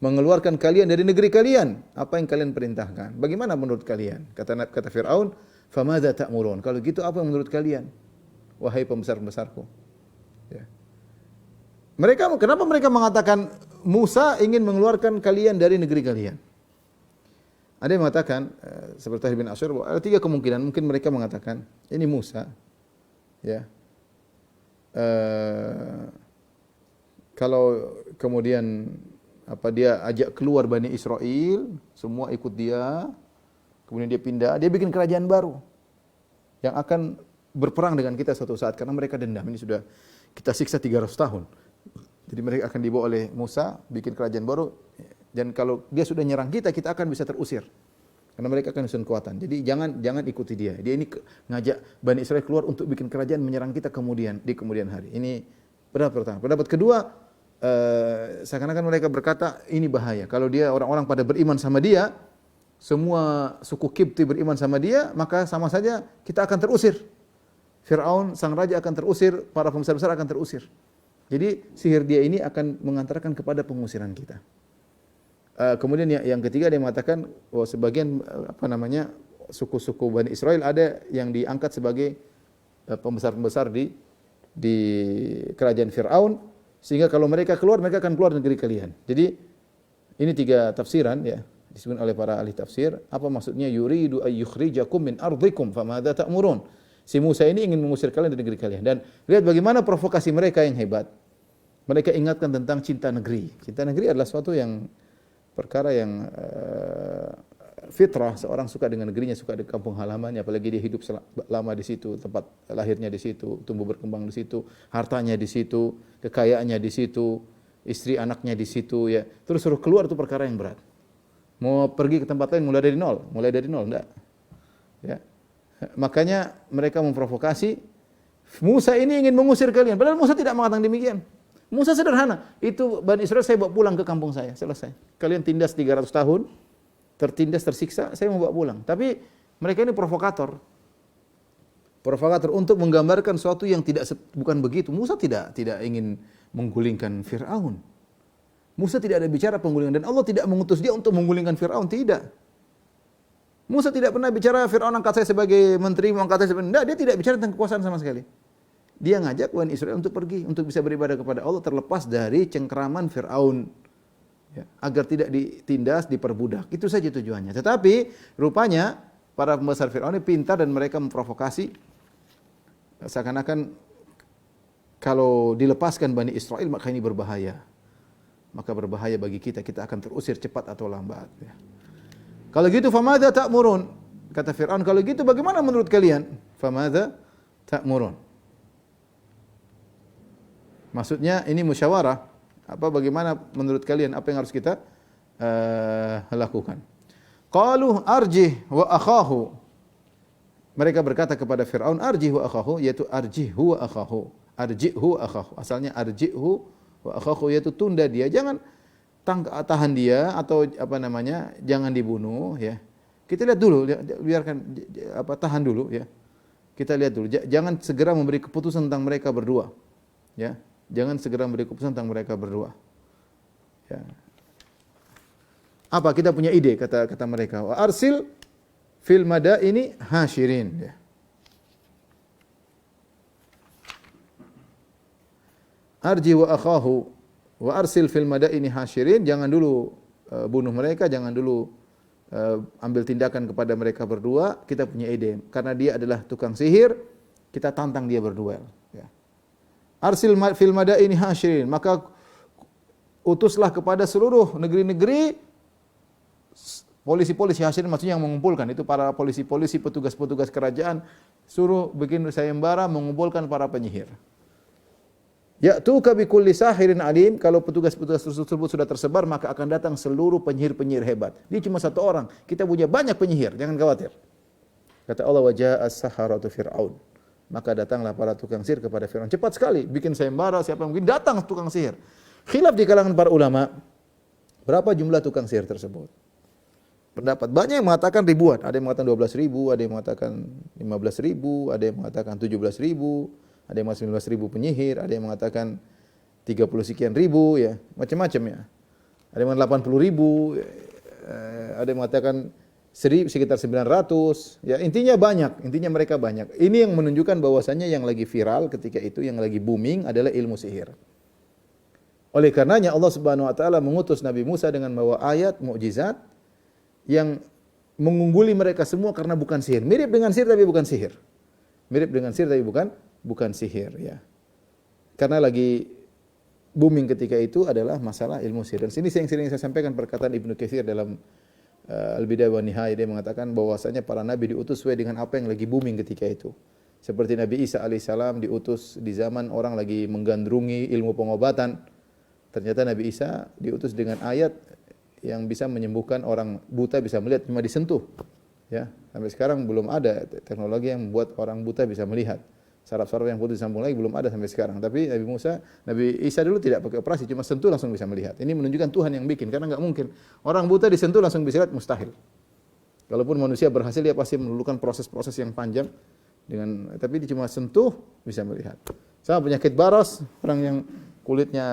B: mengeluarkan kalian dari negeri kalian. Apa yang kalian perintahkan? Bagaimana menurut kalian? Kata Fir'aun, famadza ta'murun. Kalau gitu apa yang menurut kalian? Wahai pembesar-pembesarku. Ya. Kenapa mereka mengatakan Musa ingin mengeluarkan kalian dari negeri kalian? Ada yang mengatakan seperti Ibn Asyur, ada 3 kemungkinan. Mungkin mereka mengatakan ini Musa, ya. Kalau kemudian dia ajak keluar Bani Israel, semua ikut dia, kemudian dia pindah, dia bikin kerajaan baru yang akan berperang dengan kita suatu saat karena mereka dendam. Ini sudah kita siksa 300 tahun. Jadi mereka akan dibawa oleh Musa bikin kerajaan baru, dan kalau dia sudah nyerang kita akan bisa terusir. Karena mereka akan menyusun kekuatan. Jadi jangan ikuti dia. Dia ini ngajak Bani Israel keluar untuk bikin kerajaan menyerang kita di kemudian hari. Ini pendapat pertama. Pendapat kedua, seakan-akan mereka berkata ini bahaya. Kalau dia orang-orang pada beriman sama dia, semua suku Kipti beriman sama dia, maka sama saja kita akan terusir. Fir'aun sang raja akan terusir, para pembesar-besar akan terusir. Jadi sihir dia ini akan mengantarkan kepada pengusiran kita. Kemudian yang ketiga dia mengatakan bahwa sebagian suku-suku Bani Israel ada yang diangkat sebagai pembesar-pembesar di kerajaan Fir'aun, sehingga kalau mereka keluar, mereka akan keluar negeri kalian. Jadi ini 3 tafsiran ya disebut oleh para ahli tafsir. Apa maksudnya yuridu ay yukhrijakum min ardikum famadza ta'murun? Si Musa ini ingin mengusir kalian dari negeri kalian. Dan lihat bagaimana provokasi mereka yang hebat. Mereka ingatkan tentang cinta negeri. Cinta negeri adalah suatu perkara yang fitrah. Seorang suka dengan negerinya, suka di kampung halamannya, apalagi dia hidup lama di situ, tempat lahirnya di situ, tumbuh berkembang di situ, hartanya di situ, kekayaannya di situ, istri anaknya di situ ya. Terus suruh keluar itu perkara yang berat. Mau pergi ke tempat lain mulai dari nol enggak. Ya. Makanya mereka memprovokasi, Musa ini ingin mengusir kalian. Padahal Musa tidak mengatakan demikian. Musa sederhana, itu Bani Israel saya bawa pulang ke kampung saya, selesai. Kalian tindas 300 tahun, tertindas, tersiksa, saya mau bawa pulang. Tapi mereka ini provokator. Provokator untuk menggambarkan sesuatu yang bukan begitu. Musa tidak ingin menggulingkan Fir'aun. Musa tidak ada bicara penggulingan, dan Allah tidak mengutus dia untuk menggulingkan Fir'aun, tidak. Musa tidak pernah bicara Fir'aun angkat saya sebagai menteri, angkat saya sebagai... Tidak, dia tidak bicara tentang kekuasaan sama sekali. Dia ngajak Bani Israel untuk pergi, untuk bisa beribadah kepada Allah terlepas dari cengkeraman Fir'aun. Ya, agar tidak ditindas, diperbudak. Itu saja tujuannya. Tetapi rupanya para pembesar Fir'aun ini pintar dan mereka memprovokasi. Seakan-akan kalau dilepaskan Bani Israel maka ini berbahaya. Maka berbahaya bagi kita akan terusir cepat atau lambat. Ya. Kalau gitu famadza ta'murun? Kata Fir'aun, kalau gitu bagaimana menurut kalian? Famadza ta'murun? Maksudnya ini musyawarah. Bagaimana menurut kalian apa yang harus kita lakukan. Qalu arjih wa akhahu. Mereka berkata kepada Fir'aun, arjih wa akhahu, yaitu arjihhu wa akhahu. Arjihhu wa akhahu. Asalnya arjihhu wa akhahu, yaitu tunda dia, jangan tahan dia atau apa namanya, jangan dibunuh ya. Kita lihat dulu, biarkan tahan dulu ya. Kita lihat dulu, jangan segera memberi keputusan tentang mereka berdua. Ya. Jangan segera memberi keputusan tentang mereka berdua. Ya. Apa kita punya ide kata mereka? Wa arsil fil madaini hasyirin ya. Arji wa akhahu wa arsil fil madaini hasyirin, jangan dulu bunuh mereka, jangan dulu ambil tindakan kepada mereka berdua. Kita punya ide, karena dia adalah tukang sihir, kita tantang dia berduel ya. Arsil fil madaini hasyirin, maka utuslah kepada seluruh negeri-negeri polisi-polisi hasyirin, maksudnya yang mengumpulkan, itu para polisi-polisi, petugas-petugas kerajaan, suruh bikin sayembara mengumpulkan para penyihir. Ya'tuka bikulli sahirin alim, kalau petugas-petugas tersebut sudah tersebar, maka akan datang seluruh penyihir-penyihir hebat. Dia cuma satu orang, kita punya banyak penyihir, jangan khawatir. Kata Allah, wa ja'as saharatu fir'aun. Maka datanglah para tukang sihir kepada Fir'aun. Cepat sekali, bikin sayembara, siapa yang mungkin datang tukang sihir. Khilaf di kalangan para ulama, berapa jumlah tukang sihir tersebut? Pendapat banyak yang mengatakan ribuan, ada yang mengatakan 12.000, ada yang mengatakan 15.000, ada yang mengatakan 17.000, ada yang mengatakan 19.000 penyihir, ada yang mengatakan 30 sekian ribu ya, macam-macam ya. Ada yang mengatakan 80.000, ada yang mengatakan sekitar 900, ya intinya banyak, intinya mereka banyak. Ini yang menunjukkan bahwasannya yang lagi viral ketika itu, yang lagi booming adalah ilmu sihir. Oleh karenanya Allah Subhanahu wa taala mengutus Nabi Musa dengan membawa ayat mukjizat yang mengungguli mereka semua karena bukan sihir. Mirip dengan sihir tapi bukan sihir. Mirip dengan sihir tapi bukan sihir ya. Karena lagi booming ketika itu adalah masalah ilmu sihir. Dan sini yang sering saya sampaikan perkataan Ibnu Katsir dalam Al-Bidayah wa Nihayah, dia mengatakan bahwasanya para nabi diutus sesuai dengan apa yang lagi booming ketika itu. Seperti Nabi Isa alaihissalam diutus di zaman orang lagi menggandrungi ilmu pengobatan. Ternyata Nabi Isa diutus dengan ayat yang bisa menyembuhkan orang buta, bisa melihat cuma disentuh. Ya, sampai sekarang belum ada teknologi yang membuat orang buta bisa melihat. Saraf-saraf yang putus disambung lagi belum ada sampai sekarang. Tapi Nabi Isa dulu tidak pakai operasi, cuma sentuh langsung bisa melihat. Ini menunjukkan Tuhan yang bikin, karena enggak mungkin orang buta disentuh langsung bisa lihat, mustahil. Kalaupun manusia berhasil, dia pasti memerlukan proses-proses yang panjang tapi dia cuma sentuh bisa melihat. Sama penyakit baros, orang yang kulitnya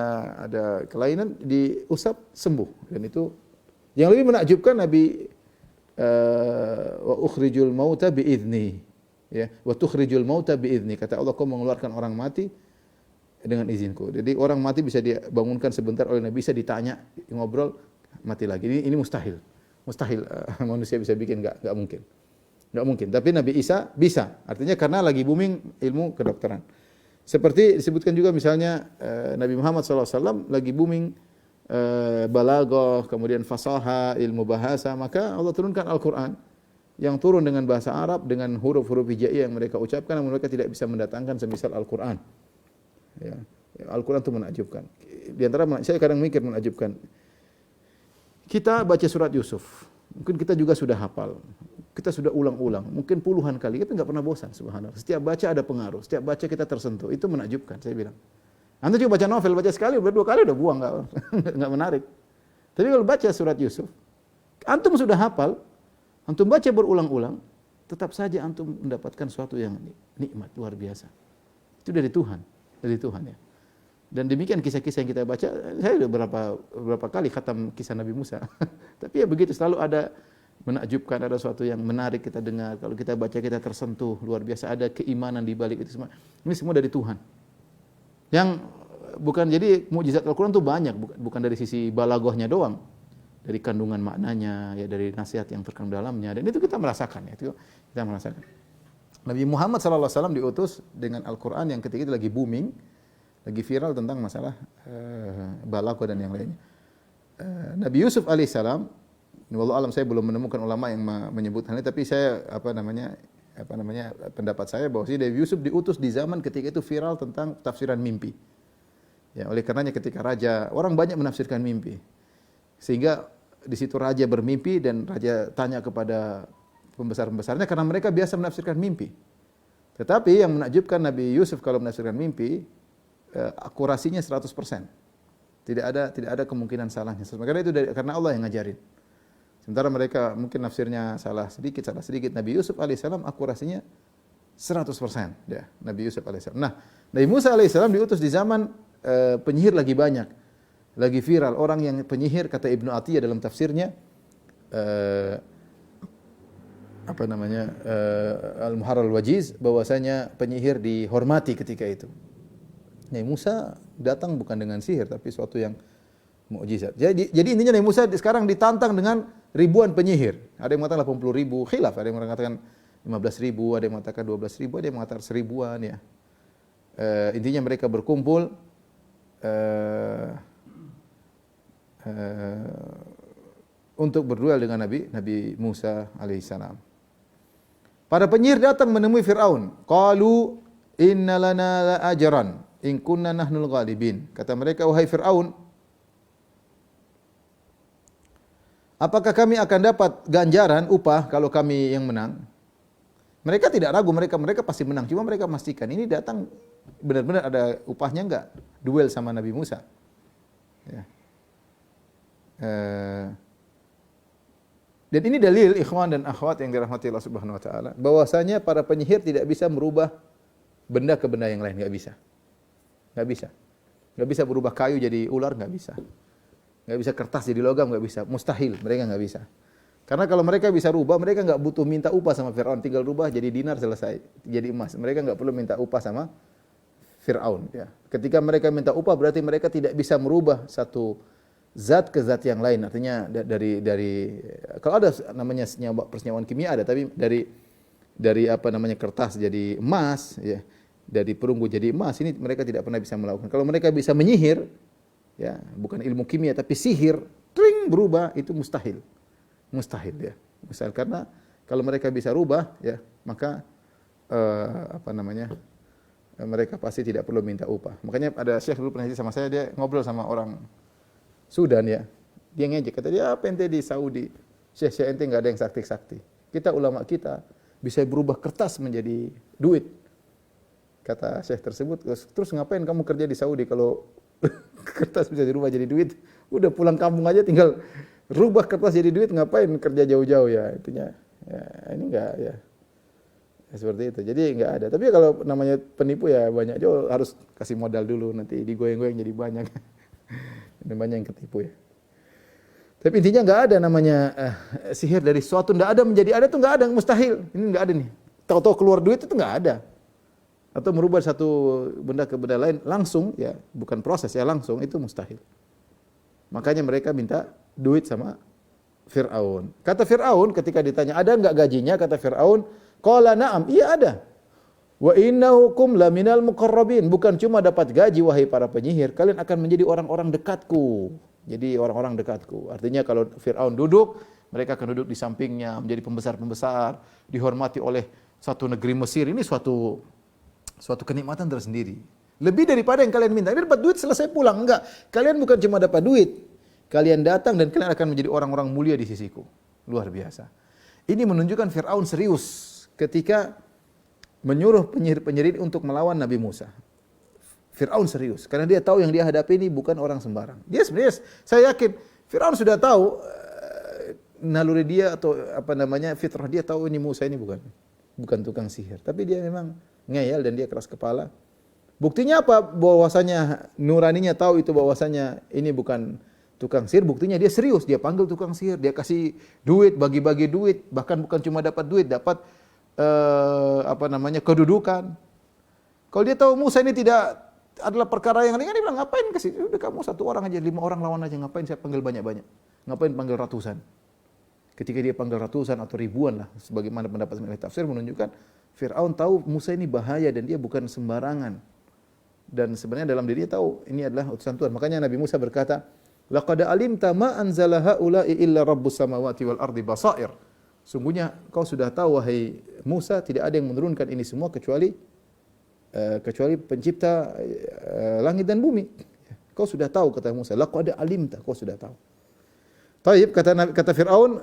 B: ada kelainan diusap sembuh, dan itu yang lebih menakjubkan Nabi wa ukhrijul mauta biizni ya, wa tukhrijul mauta biizni, kata Allah, kau mengeluarkan orang mati dengan izinku. Jadi orang mati bisa dibangunkan sebentar oleh Nabi, bisa ditanya, ngobrol, mati lagi. Ini mustahil manusia bisa bikin, enggak mungkin. Tapi Nabi Isa bisa, artinya karena lagi booming ilmu kedokteran. Seperti disebutkan juga misalnya Nabi Muhammad SAW lagi booming balaghah, kemudian fasaha, ilmu bahasa, maka Allah turunkan Al-Quran yang turun dengan bahasa Arab, dengan huruf-huruf hijaiyah yang mereka ucapkan, namun mereka tidak bisa mendatangkan semisal Al-Quran. Ya, Al-Quran itu menakjubkan. Di antara saya kadang mikir menakjubkan. Kita baca surat Yusuf, mungkin kita juga sudah hafal. Kita sudah ulang-ulang, mungkin puluhan kali, kita enggak pernah bosan, subhanallah. Setiap baca ada pengaruh, setiap baca kita tersentuh. Itu menakjubkan, saya bilang. Anda juga baca novel, baca sekali, dua kali udah buang, enggak menarik. Tapi kalau baca surat Yusuf, antum sudah hafal, antum baca berulang-ulang, tetap saja antum mendapatkan sesuatu yang nikmat, luar biasa. Itu dari Tuhan ya. Dan demikian kisah-kisah yang kita baca, saya sudah berapa kali khatam kisah Nabi Musa. Tapi ya begitu, selalu ada menakjubkan, ada sesuatu yang menarik kita dengar. Kalau kita baca kita tersentuh, luar biasa, ada keimanan di balik itu semua. Ini semua dari Tuhan. Yang bukan, jadi mukjizat Al-Quran itu banyak, bukan dari sisi balaghahnya doang, dari kandungan maknanya, ya dari nasihat yang terkandung dalamnya, dan itu kita merasakan, ya, itu kita merasakan. Nabi Muhammad SAW diutus dengan Al-Quran yang ketika itu lagi booming, lagi viral tentang masalah balaghah dan yang lainnya. Nabi Yusuf alaihissalam, wallahu alam, saya belum menemukan ulama yang menyebut hal ini, tapi saya pendapat saya bahwa Nabi Yusuf diutus di zaman ketika itu viral tentang tafsiran mimpi. Ya, oleh karenanya ketika raja, orang banyak menafsirkan mimpi. Sehingga di situ raja bermimpi dan raja tanya kepada pembesar-pembesarnya karena mereka biasa menafsirkan mimpi. Tetapi yang menakjubkan Nabi Yusuf kalau menafsirkan mimpi, akurasinya 100%. Tidak ada kemungkinan salahnya. Karena itu karena Allah yang ngajarin. Sementara mereka mungkin nafsirnya salah sedikit. Nabi Yusuf alaihissalam akurasinya 100%. Ya, Nabi Yusuf alaihissalam. Nah, Nabi Musa alaihissalam diutus di zaman penyihir lagi banyak, lagi viral. Orang yang penyihir, kata Ibnu Atiyah dalam tafsirnya, Al-Muharrar Al-Wajiz, bahwasanya penyihir dihormati ketika itu. Nabi Musa datang bukan dengan sihir tapi suatu yang mukjizat. Jadi intinya Nabi Musa sekarang ditantang dengan ribuan penyihir. Ada yang mengatakan 80.000, khilaf, ada yang mengatakan 15.000, ada yang mengatakan 12.000, ada yang mengatakan 1.000-an ya. Intinya mereka berkumpul untuk berduel dengan Nabi Musa alaihissalam. Para penyihir datang menemui Fir'aun. Qalu inna lana la ajran in kunna nahnul ghalibin. Kata mereka, wahai Fir'aun, apakah kami akan dapat ganjaran upah kalau kami yang menang? Mereka tidak ragu, mereka pasti menang. Cuma mereka memastikan ini datang benar-benar ada upahnya enggak? Duel sama Nabi Musa. Ya. Dan ini dalil ikhwan dan akhwat yang dirahmati Allah Subhanahu wa taala, bahwasanya para penyihir tidak bisa merubah benda ke benda yang lain, enggak bisa. Enggak bisa. Enggak bisa berubah kayu jadi ular, enggak bisa. Enggak bisa kertas jadi logam, enggak bisa. Mustahil, mereka enggak bisa. Karena kalau mereka bisa rubah, mereka enggak butuh minta upah sama Fir'aun, tinggal rubah jadi dinar selesai, jadi emas. Mereka enggak perlu minta upah sama Fir'aun ya. Ketika mereka minta upah berarti mereka tidak bisa merubah satu zat ke zat yang lain. Artinya dari kalau ada namanya persenyawaan kimia ada, tapi dari kertas jadi emas ya. Dari perunggu jadi emas, ini mereka tidak pernah bisa melakukan. Kalau mereka bisa menyihir, ya bukan ilmu kimia tapi sihir, tring berubah, itu mustahil, ya. Mustahil karena kalau mereka bisa rubah, ya maka mereka pasti tidak perlu minta upah. Makanya ada syekh dulu pernah sama saya, dia ngobrol sama orang Sudan ya, dia ngejek, kata dia, apa ente di Saudi, syekh ente nggak ada yang sakti. Kita ulama kita bisa berubah kertas menjadi duit. Kata syekh tersebut, terus ngapain kamu kerja di Saudi kalau kertas bisa dirubah jadi duit? Udah pulang kampung aja tinggal rubah kertas jadi duit, ngapain kerja jauh-jauh ya? Intinya ya ini enggak ya. Seperti itu. Jadi enggak ada. Tapi kalau namanya penipu ya banyak juga, harus kasih modal dulu, nanti digoyang-goyang jadi banyak. Ini banyak yang ketipu ya. Tapi intinya enggak ada namanya sihir dari suatu enggak ada menjadi ada, tuh enggak ada, mustahil. Ini enggak ada nih. Tahu-tahu keluar duit itu enggak ada. Atau merubah satu benda ke benda lain langsung, ya bukan proses ya, langsung, itu mustahil. Makanya mereka minta duit sama Fir'aun. Kata Fir'aun ketika ditanya, ada enggak gajinya? Kata Fir'aun, qala na'am, iya ada. Wa innahukum laminal muqarrabin. Bukan cuma dapat gaji wahai para penyihir, kalian akan menjadi orang-orang dekatku. Jadi orang-orang dekatku. Artinya kalau Fir'aun duduk, mereka akan duduk di sampingnya, menjadi pembesar-pembesar, dihormati oleh satu negeri Mesir. Ini suatu kenikmatan tersendiri. Lebih daripada yang kalian minta. Ini dapat duit selesai pulang. Enggak. Kalian bukan cuma dapat duit. Kalian datang dan kalian akan menjadi orang-orang mulia di sisiku. Luar biasa. Ini menunjukkan Fir'aun serius ketika menyuruh penyihir-penyihir untuk melawan Nabi Musa. Fir'aun serius. Karena dia tahu yang dia hadapi ini bukan orang sembarang. Dia sebenarnya, saya yakin, Fir'aun sudah tahu naluri dia atau fitrah dia, tahu ini Musa ini bukan tukang sihir. Tapi dia memang ngeyel dan dia keras kepala. Buktinya apa? Bahwasanya nuraninya tahu itu bahwasanya ini bukan tukang sihir. Buktinya dia serius, dia panggil tukang sihir, dia kasih duit, bagi-bagi duit, bahkan bukan cuma dapat duit, dapat kedudukan. Kalau dia tahu Musa ini tidak adalah perkara yang ringan, dia bilang ngapain kasih? Udah kamu satu orang aja, 5 orang lawan aja, ngapain saya panggil banyak-banyak? Ngapain panggil ratusan? Ketika dia panggil ratusan atau ribuan lah, sebagaimana pendapat ahli tafsir menunjukkan Fir'aun tahu Musa ini bahaya dan dia bukan sembarangan. Dan sebenarnya dalam dirinya tahu ini adalah utusan Tuhan. Makanya Nabi Musa berkata, "Laqad alimta ma anzala haula'i illa rabbus samawati wal ardi basair." Sungguhnya kau sudah tahu wahai Musa, tidak ada yang menurunkan ini semua kecuali pencipta langit dan bumi. Kau sudah tahu, kata Musa, laqad alimta, kau sudah tahu. Taib, kata Fir'aun,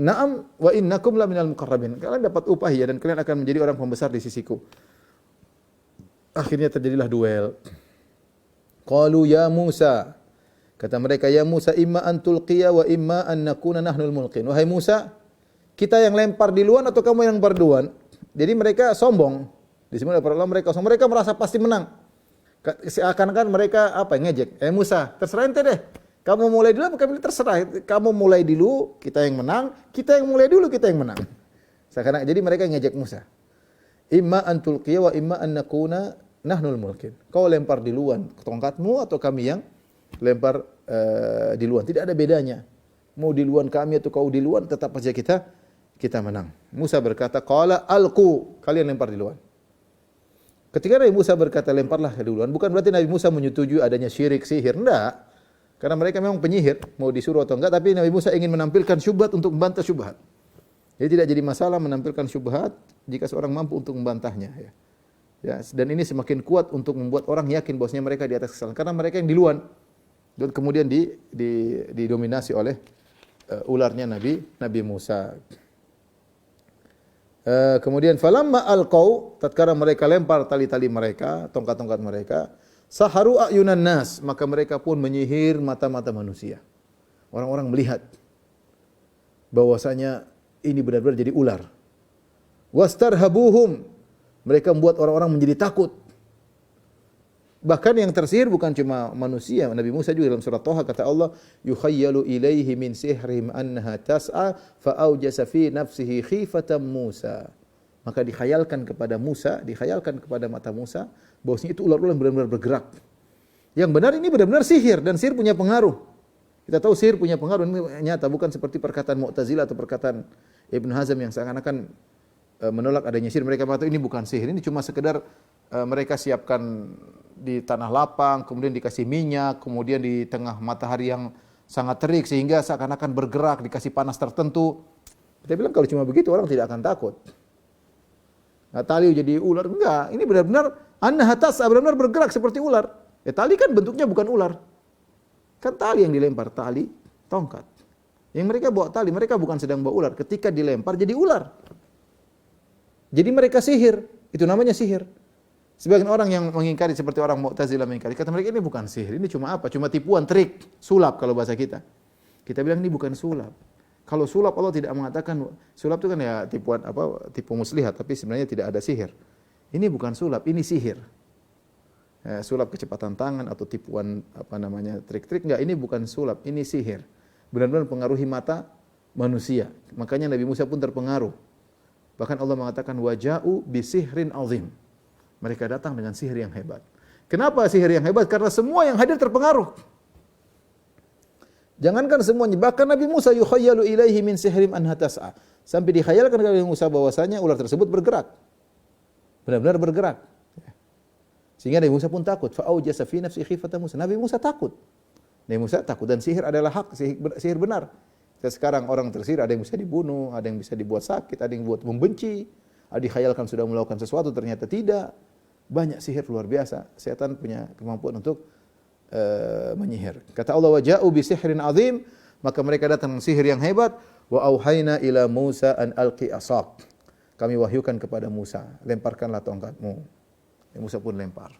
B: "Na'am wa innakum la minal muqarrabin." Kalian dapat upah ya dan kalian akan menjadi orang pembesar di sisiku. Akhirnya terjadilah duel. Qalu ya Musa, kata mereka, ya Musa, imma an tulqiya wa imma an nakuna nahnul mulqin. Wahai Musa, kita yang lempar duluan atau kamu yang lempar duluan? Jadi mereka sombong. Disebut para ulama mereka sombong. Mereka merasa pasti menang. Seakan-akan mereka ngejek. Musa, terserah ente deh. Kamu mulai dulu apa kami terserah. Kamu mulai dulu, kita yang menang. Kita yang mulai dulu, kita yang menang. Seakan-akan jadi mereka ngejek Musa. Imma an tulqiya wa imma an nakuna nahnul mulkin. Kau lempar duluan tongkatmu atau kami yang lempar duluan. Tidak ada bedanya. Mau duluan kami atau kau duluan, tetap saja kita menang. Musa berkata, qala alqu, kalian lempar duluan. Ketika Nabi Musa berkata lemparlah duluan, bukan berarti Nabi Musa menyetujui adanya syirik, sihir, enggak. Karena mereka memang penyihir, mau disuruh atau enggak, tapi Nabi Musa ingin menampilkan syubhat untuk membantah syubhat. Jadi tidak jadi masalah menampilkan syubhat jika seorang mampu untuk membantahnya, ya. Ya, dan ini semakin kuat untuk membuat orang yakin bahwasanya mereka di atas kesalahan karena mereka yang duluan dan kemudian didominasi oleh ularnya Nabi Musa. Kemudian falamma alqau, tatkala mereka lempar tali-tali mereka, tongkat-tongkat mereka, saharu ayunan nas, maka mereka pun menyihir mata-mata manusia. Orang-orang melihat bahwasanya ini benar-benar jadi ular. Wastarhabuhum, mereka membuat orang-orang menjadi takut. Bahkan yang tersihir bukan cuma manusia. Nabi Musa juga dalam surat Thaha kata Allah, yukhayyalu ilaihi min sihrihim annaha tas'a fa aujasa fi nafsihi khifatan Musa. Maka dikhayalkan kepada Musa, dikhayalkan kepada mata Musa bahwasanya itu ular-ular yang benar-benar bergerak. Yang benar ini benar-benar sihir dan sihir punya pengaruh. Kita tahu sihir punya pengaruh, ini nyata, bukan seperti perkataan Mu'tazilah atau perkataan Ibn Hazm yang seakan-akan menolak adanya sihir. Mereka mengatakan ini bukan sihir, ini cuma sekedar mereka siapkan di tanah lapang, kemudian dikasih minyak, kemudian di tengah matahari yang sangat terik sehingga seakan-akan bergerak, dikasih panas tertentu. Kita bilang kalau cuma begitu orang tidak akan takut. Nah, tali jadi ular, enggak. Ini benar-benar annaha tas'a, benar-benar bergerak seperti ular. Ya, tali kan bentuknya bukan ular. Kan tali yang dilempar, tali, tongkat. Yang mereka bawa tali, mereka bukan sedang bawa ular. Ketika dilempar jadi ular. Jadi mereka sihir, itu namanya sihir. Sebagian orang yang mengingkari seperti orang Mu'tazilah mengingkari, kata mereka ini bukan sihir, ini cuma apa? Cuma tipuan, trik, sulap kalau bahasa kita. Kita bilang ini bukan sulap. Kalau sulap Allah tidak mengatakan, sulap itu kan ya tipuan tipu muslihat, tapi sebenarnya tidak ada sihir. Ini bukan sulap, ini sihir. Sulap kecepatan tangan atau tipuan trik-trik, enggak, ini bukan sulap, ini sihir. Benar-benar mempengaruhi mata manusia. Makanya Nabi Musa pun terpengaruh. Bahkan Allah mengatakan waja'u bisihrin azim. Mereka datang dengan sihir yang hebat. Kenapa sihir yang hebat? Karena semua yang hadir terpengaruh. Jangankan semuanya, bahkan Nabi Musa yukhayyalu ilaihi min sihrim anha tas'a. Sampai dikhayalkan kepada Nabi Musa bahwasanya ular tersebut bergerak. Benar-benar bergerak. Sehingga Nabi Musa pun takut. Fa aujasa fi nafsi khifatan Musa. Nabi Musa takut. Nabi Musa takut dan sihir adalah hak, sihir benar. Sekarang orang tersihir ada yang bisa dibunuh, ada yang bisa dibuat sakit, ada yang buat membenci, ada dikhayalkan sudah melakukan sesuatu ternyata tidak. Banyak sihir luar biasa. Setan punya kemampuan untuk menyihir. Kata Allah waja'u bi sihrin azim, maka mereka datang dengan sihir yang hebat. Wa auhayna ila Musa an alqi asak. Kami wahyukan kepada Musa, lemparkanlah tongkatmu. Musa pun lempar.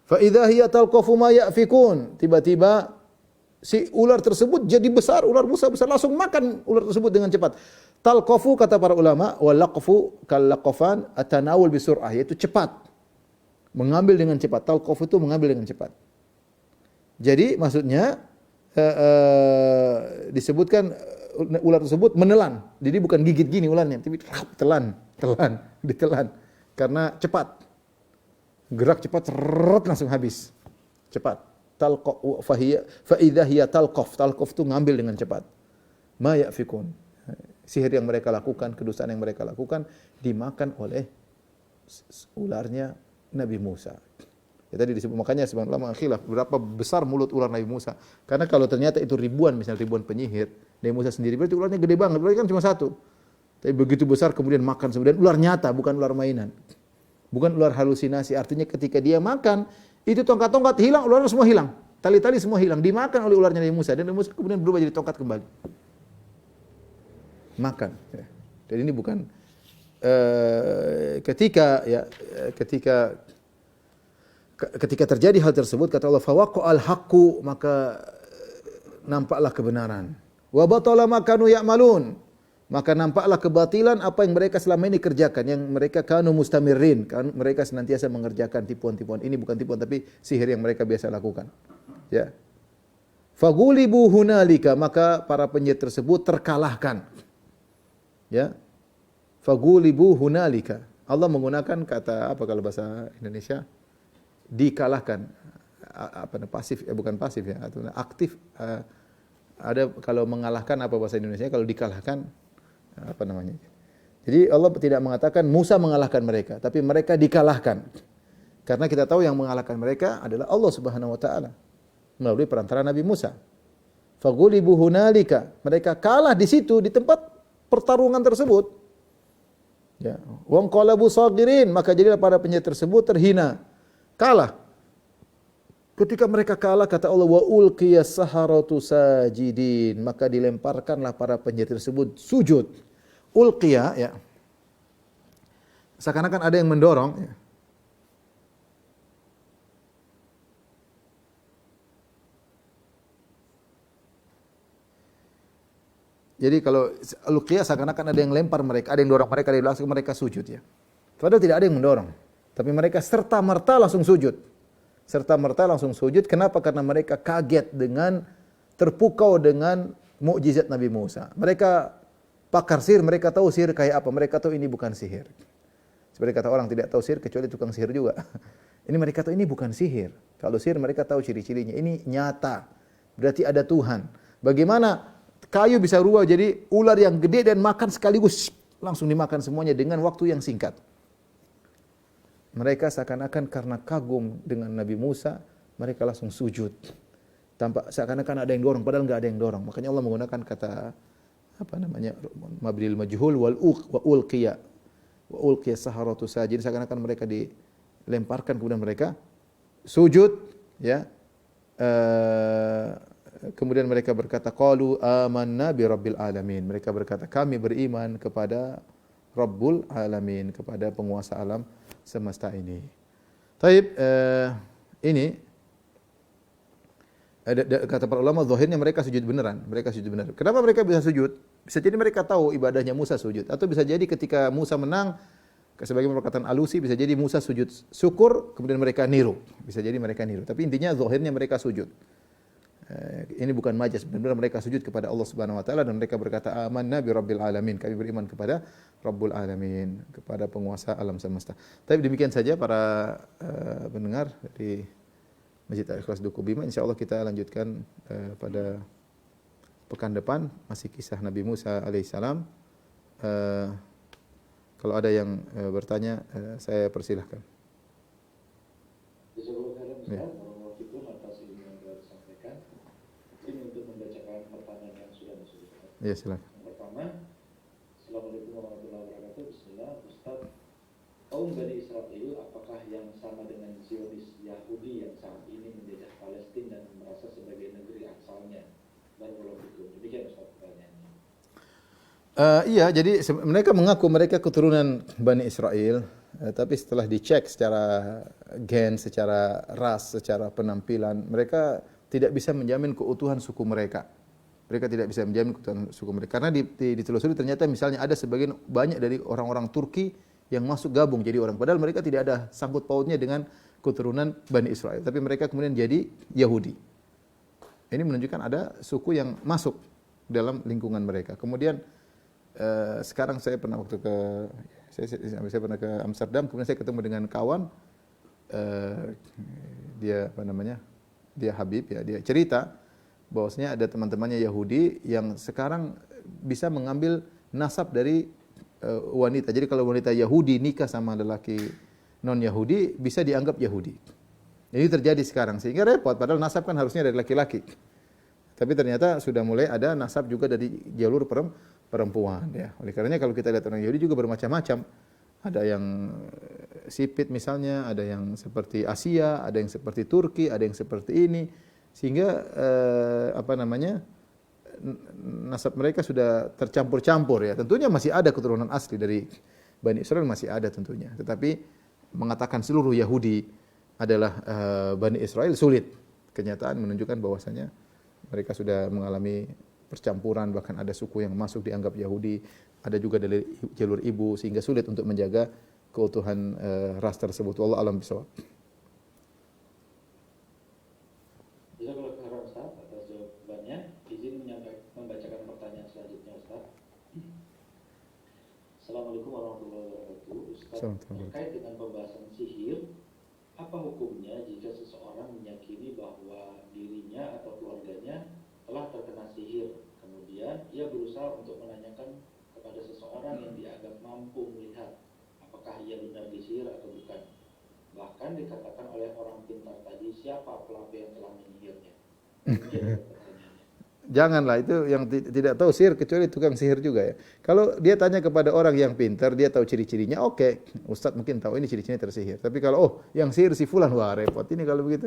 B: Fa idza hiya talqafu ma yafikun. Tiba-tiba si ular tersebut jadi besar, ular Musa besar, langsung makan ular tersebut dengan cepat. Talqafu kata para ulama, wa laqfu kal laqafan atanawul bi sur'ah, yaitu cepat. Mengambil dengan cepat. Talqaf itu mengambil dengan cepat. Jadi maksudnya disebutkan ular tersebut menelan. Jadi bukan gigit gini ularnya, tapi ditelan. Karena cepat. Gerak cepat, langsung habis. Cepat. Talqaf fa idza hiya talqaf. Talqaf itu ngambil dengan cepat. Ma yafikun. Sihir yang mereka lakukan, kedustaan yang mereka lakukan dimakan oleh ularnya Nabi Musa. Ya, tadi disebut, makanya sebagian ulama khilaf berapa besar mulut ular Nabi Musa. Karena kalau ternyata itu ribuan, misalnya ribuan penyihir, Nabi Musa sendiri berarti ularnya gede banget. Berarti kan cuma satu. Tapi begitu besar kemudian makan, kemudian ular nyata, bukan ular mainan. Bukan ular halusinasi. Artinya ketika dia makan, itu tongkat-tongkat hilang, ularnya semua hilang. Tali-tali semua hilang, dimakan oleh ularnya Nabi Musa dan Nabi Musa kemudian berubah jadi tongkat kembali. Makan. Ya. Dan ini bukan ketika terjadi hal tersebut kata Allah fawaqa'al haqqu, maka nampaklah kebenaran. Wa batala ma kanu ya'malun, maka nampaklah kebatilan apa yang mereka selama ini kerjakan, yang mereka kanu mustamirrin, kan mereka senantiasa mengerjakan tipuan-tipuan. Ini bukan tipuan tapi sihir yang mereka biasa lakukan. Ya. Fagulibu hunalika, maka para penyihir tersebut terkalahkan. Ya. Fagulibu hunalika. Allah menggunakan kata apa kalau bahasa Indonesia? Dikalahkan. Pasif, bukan pasif ya, atau aktif. Ada kalau mengalahkan apa bahasa Indonesia, kalau dikalahkan apa namanya? Jadi Allah tidak mengatakan Musa mengalahkan mereka, tapi mereka dikalahkan. Karena kita tahu yang mengalahkan mereka adalah Allah Subhanahu wa taala melalui perantara Nabi Musa. Fagulibu hunalika, mereka kalah di situ di tempat pertarungan tersebut. Ya, wa qalabu sagirin, maka jadilah para penyihir tersebut terhina, kalah. Ketika mereka kalah kata Allah wa ulqiyas saharatu sajidin, maka dilemparkanlah para penyihir tersebut sujud. Ulqiya ya. Seakan-akan ada yang mendorong ya. Jadi kalau ulqiya seakan-akan ada yang lempar mereka, ada yang dorong mereka, dari langsung mereka sujud ya. Padahal tidak ada yang mendorong, tapi mereka serta-merta langsung sujud. Serta-merta langsung sujud. Kenapa? Karena mereka kaget dengan, terpukau dengan mukjizat Nabi Musa. Mereka pakar sihir, mereka tahu sihir kayak apa. Mereka tahu ini bukan sihir. Seperti kata orang tidak tahu sihir kecuali tukang sihir juga. Ini mereka tahu ini bukan sihir. Kalau sihir mereka tahu ciri-cirinya. Ini nyata. Berarti ada Tuhan. Bagaimana kayu bisa rubah jadi ular yang gede dan makan sekaligus, langsung dimakan semuanya dengan waktu yang singkat. Mereka seakan-akan karena kagum dengan Nabi Musa, mereka langsung sujud. Tampak seakan-akan ada yang dorong, padahal enggak ada yang dorong. Makanya Allah menggunakan kata apa namanya? Mabnil majhul wa ulqiya. Wa ulqiya saharatu sajid. Seakan-akan mereka dilemparkan kemudian mereka sujud, ya. Kemudian mereka berkata qalu amanna bi rabbil alamin. Mereka berkata kami beriman kepada Rabbul Alamin, kepada penguasa alam semesta ini. Taib, ini kata para ulama zahirnya mereka sujud beneran, mereka sujud benar. Kenapa mereka bisa sujud? Bisa jadi mereka tahu ibadahnya Musa sujud, atau bisa jadi ketika Musa menang, sebagai perkataan alusi, bisa jadi Musa sujud syukur, kemudian mereka niru. Bisa jadi mereka niru. Tapi intinya zahirnya mereka sujud. Ini bukan majas, benar-benar mereka sujud kepada Allah Subhanahu wa taala dan mereka berkata amanna bi rabbil alamin, kami beriman kepada Rabbul Alamin, kepada penguasa alam semesta. Tapi demikian saja para pendengar dari Masjid Al-Ikhlas Duku Bima. Insyaallah kita lanjutkan pada pekan depan masih kisah Nabi Musa alaihissalam. Kalau ada yang bertanya saya persilahkan. Ya. Ya, silakan.
A: Yang pertama, Assalamualaikum warahmatullahi wabarakatuh. Bismillah, Ustaz. Kaum Bani Israel apakah yang sama dengan Zionis Yahudi yang saat ini menjajah Palestina dan merasa sebagai negeri asalnya? Barakallahu. Demikian Ustaz pertanyaannya.
B: Iya, jadi mereka mengaku mereka keturunan Bani Israel, tapi setelah dicek secara gen, secara ras, secara penampilan, mereka tidak bisa menjamin keutuhan suku mereka. Mereka tidak bisa menjamin keutuhan suku mereka. Karena ditelusuri ternyata misalnya ada sebagian banyak dari orang-orang Turki yang masuk gabung jadi orang. Padahal mereka tidak ada sangkut pautnya dengan keturunan Bani Israel. Tapi mereka kemudian jadi Yahudi. Ini menunjukkan ada suku yang masuk dalam lingkungan mereka. Kemudian sekarang saya pernah saya pernah ke Amsterdam. Kemudian saya ketemu dengan kawan. Dia apa namanya? Dia Habib ya. Dia cerita bahwasanya ada teman-temannya Yahudi yang sekarang bisa mengambil nasab dari wanita. Jadi kalau wanita Yahudi nikah sama lelaki non-Yahudi bisa dianggap Yahudi. Ini terjadi sekarang sehingga repot padahal nasab kan harusnya dari laki-laki. Tapi ternyata sudah mulai ada nasab juga dari jalur perempuan ya. Oleh karenanya kalau kita lihat orang Yahudi juga bermacam-macam. Ada yang sipit misalnya, ada yang seperti Asia, ada yang seperti Turki, ada yang seperti ini. sehingga apa namanya, nasab mereka sudah tercampur-campur ya. Tentunya masih ada keturunan asli dari Bani Israel, masih ada tentunya. Tetapi mengatakan seluruh Yahudi adalah Bani Israel sulit. Kenyataan menunjukkan bahwasanya mereka sudah mengalami percampuran, bahkan ada suku yang masuk dianggap Yahudi, ada juga dari jalur ibu, sehingga sulit untuk menjaga keutuhan ras tersebut. Wallahu a'lam bishawab.
A: Jazakallahu khairan Ustaz atas jawabannya. Izin membacakan pertanyaan selanjutnya Ustaz. Assalamualaikum warahmatullahi wabarakatuh. Ustaz, terkait dengan pembahasan sihir, apa hukumnya jika seseorang meyakini bahwa dirinya atau keluarganya telah terkena sihir, kemudian ia berusaha untuk menanyakan kepada seseorang yang dianggap mampu melihat apakah ia benar disihir atau bukan. Bahkan dikatakan oleh orang pintar tadi siapa pelaku yang telah menyihirnya.
B: Janganlah, itu yang tidak tahu sihir kecuali tukang sihir juga ya. Kalau dia tanya kepada orang yang pintar, dia tahu ciri-cirinya, oke. Ustadz mungkin tahu ini ciri-cirinya tersihir. Tapi kalau yang sihir si fulan, wah repot ini kalau begitu.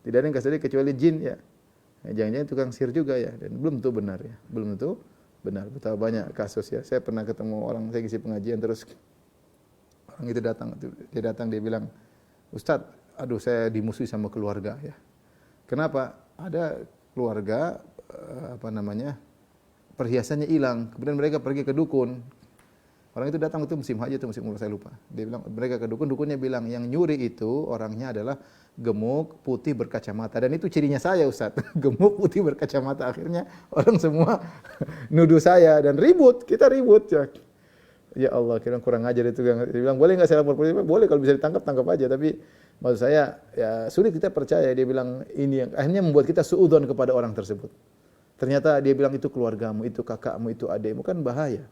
B: Tidak ada yang kasih dia kecuali jin ya. Jangan-jangan tukang sihir juga ya, dan belum tentu benar ya. Belum tentu benar. Betapa banyak kasus ya. Saya pernah ketemu orang, saya ngisi pengajian, terus orang itu datang, dia bilang, Ustadz, aduh saya dimusuhi sama keluarga ya. Kenapa? Ada keluarga perhiasannya hilang, kemudian mereka pergi ke dukun. Orang itu datang, itu musim haji atau musim umrah saya lupa. Dia bilang mereka ke dukun, dukunnya bilang yang nyuri itu orangnya adalah gemuk, putih, berkacamata, dan itu cirinya saya Ustadz. Gemuk, putih, berkacamata. Akhirnya orang semua nuduh saya dan kita ribut ya. Ya Allah, kira kurang ajar itu. Dia bilang, boleh nggak saya lapor polisi? Boleh, kalau bisa ditangkap, tangkap aja. Tapi maksud saya, ya sulit kita percaya. Dia bilang ini yang akhirnya membuat kita suudzon kepada orang tersebut. Ternyata dia bilang itu keluargamu, itu kakakmu, itu adekmu, kan bahaya.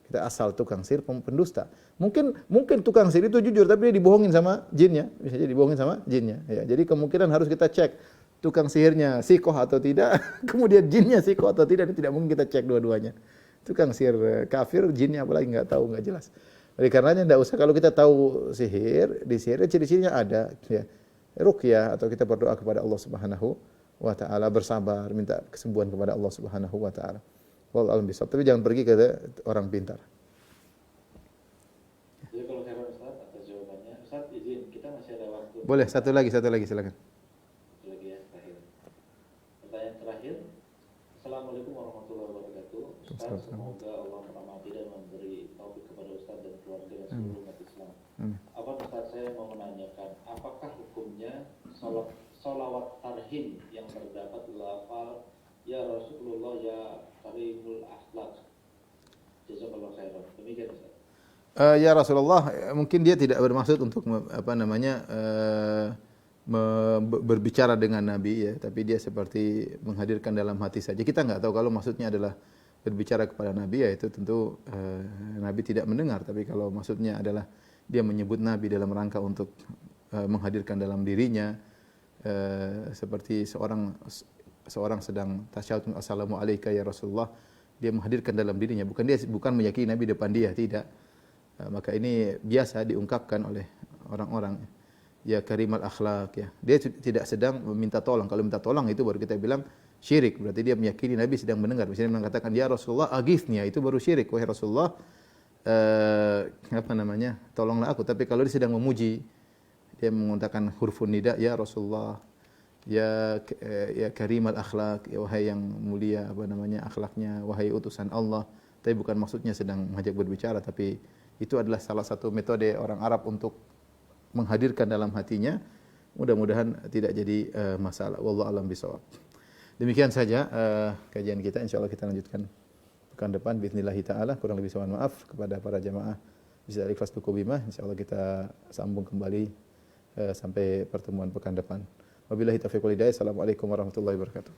B: Kita asal tukang sihir, pendusta. Mungkin tukang sihir itu jujur, tapi dia dibohongin sama jinnya. Bisa jadi dibohongin sama jinnya. Ya, jadi kemungkinan harus kita cek tukang sihirnya sikoh atau tidak, kemudian jinnya sikoh atau tidak. Ini tidak mungkin kita cek dua-duanya. Tukang sihir kafir, jinnya apalagi nggak tahu, nggak jelas. Oleh karenanya tidak usah, kalau kita tahu sihir, di sihir ciri-cirinya ada, ya. Ruqyah atau kita berdoa kepada Allah Subhanahu wa taala, bersabar, minta kesembuhan kepada Allah Subhanahu wa taala. Wallahu a'lam bishawab. Tapi jangan pergi ke orang pintar.
A: Jadi kalau saya Ustaz atas jawabannya, Ustaz izin kita masih ada waktu.
B: Boleh, satu lagi silakan.
A: Satu lagi ya, terakhir. Pertanyaan terakhir. Assalamualaikum warahmatullahi wabarakatuh. Ustaz, semoga Allah merahmati dan memberi taufik kepada Ustaz dan keluarga dan seluruh umat Islam. Apa Ustaz, saya mau menanyakan, apakah hukumnya sholawat tarhim yang terdapat lafal ya Rasulullah ya karimul akhlak. Jazakallahu khairan. Demikian Ustaz.
B: Ya Rasulullah, mungkin dia tidak bermaksud untuk berbicara dengan Nabi ya, tapi dia seperti menghadirkan dalam hati saja. Kita nggak tahu kalau maksudnya adalah berbicara kepada Nabi, ya itu tentu Nabi tidak mendengar. Tapi kalau maksudnya adalah dia menyebut Nabi dalam rangka untuk menghadirkan dalam dirinya, seperti seorang sedang tasyahud, assalamu alayka ya Rasulullah, dia menghadirkan dalam dirinya, bukan meyakini Nabi depan dia, tidak. Maka ini biasa diungkapkan oleh orang-orang, ya karimal akhlak ya. Dia tidak sedang meminta tolong. Kalau minta tolong itu baru kita bilang syirik, berarti dia meyakini Nabi sedang mendengar. Misalnya mengatakan ya Rasulullah aghithnya, itu baru syirik. Wahai Rasulullah, tolonglah aku. Tapi kalau dia sedang memuji, dia menggunakan hurufun nida, ya Rasulullah, ya karimal akhlak, ya wahai yang mulia akhlaknya, wahai utusan Allah. Tapi bukan maksudnya sedang mengajak berbicara, tapi itu adalah salah satu metode orang Arab untuk menghadirkan dalam hatinya. Mudah-mudahan tidak jadi masalah. Wallahu a'lam bishawab. Demikian saja kajian kita. Insyaallah kita lanjutkan pekan depan باذنillah taala. Kurang lebih mohon maaf kepada para jamaah bisa ikhlas tukubimah. Insyaallah kita sambung kembali sampai pertemuan pekan depan. Wabillahi taufiq wal hidayah. Assalamualaikum warahmatullahi wabarakatuh.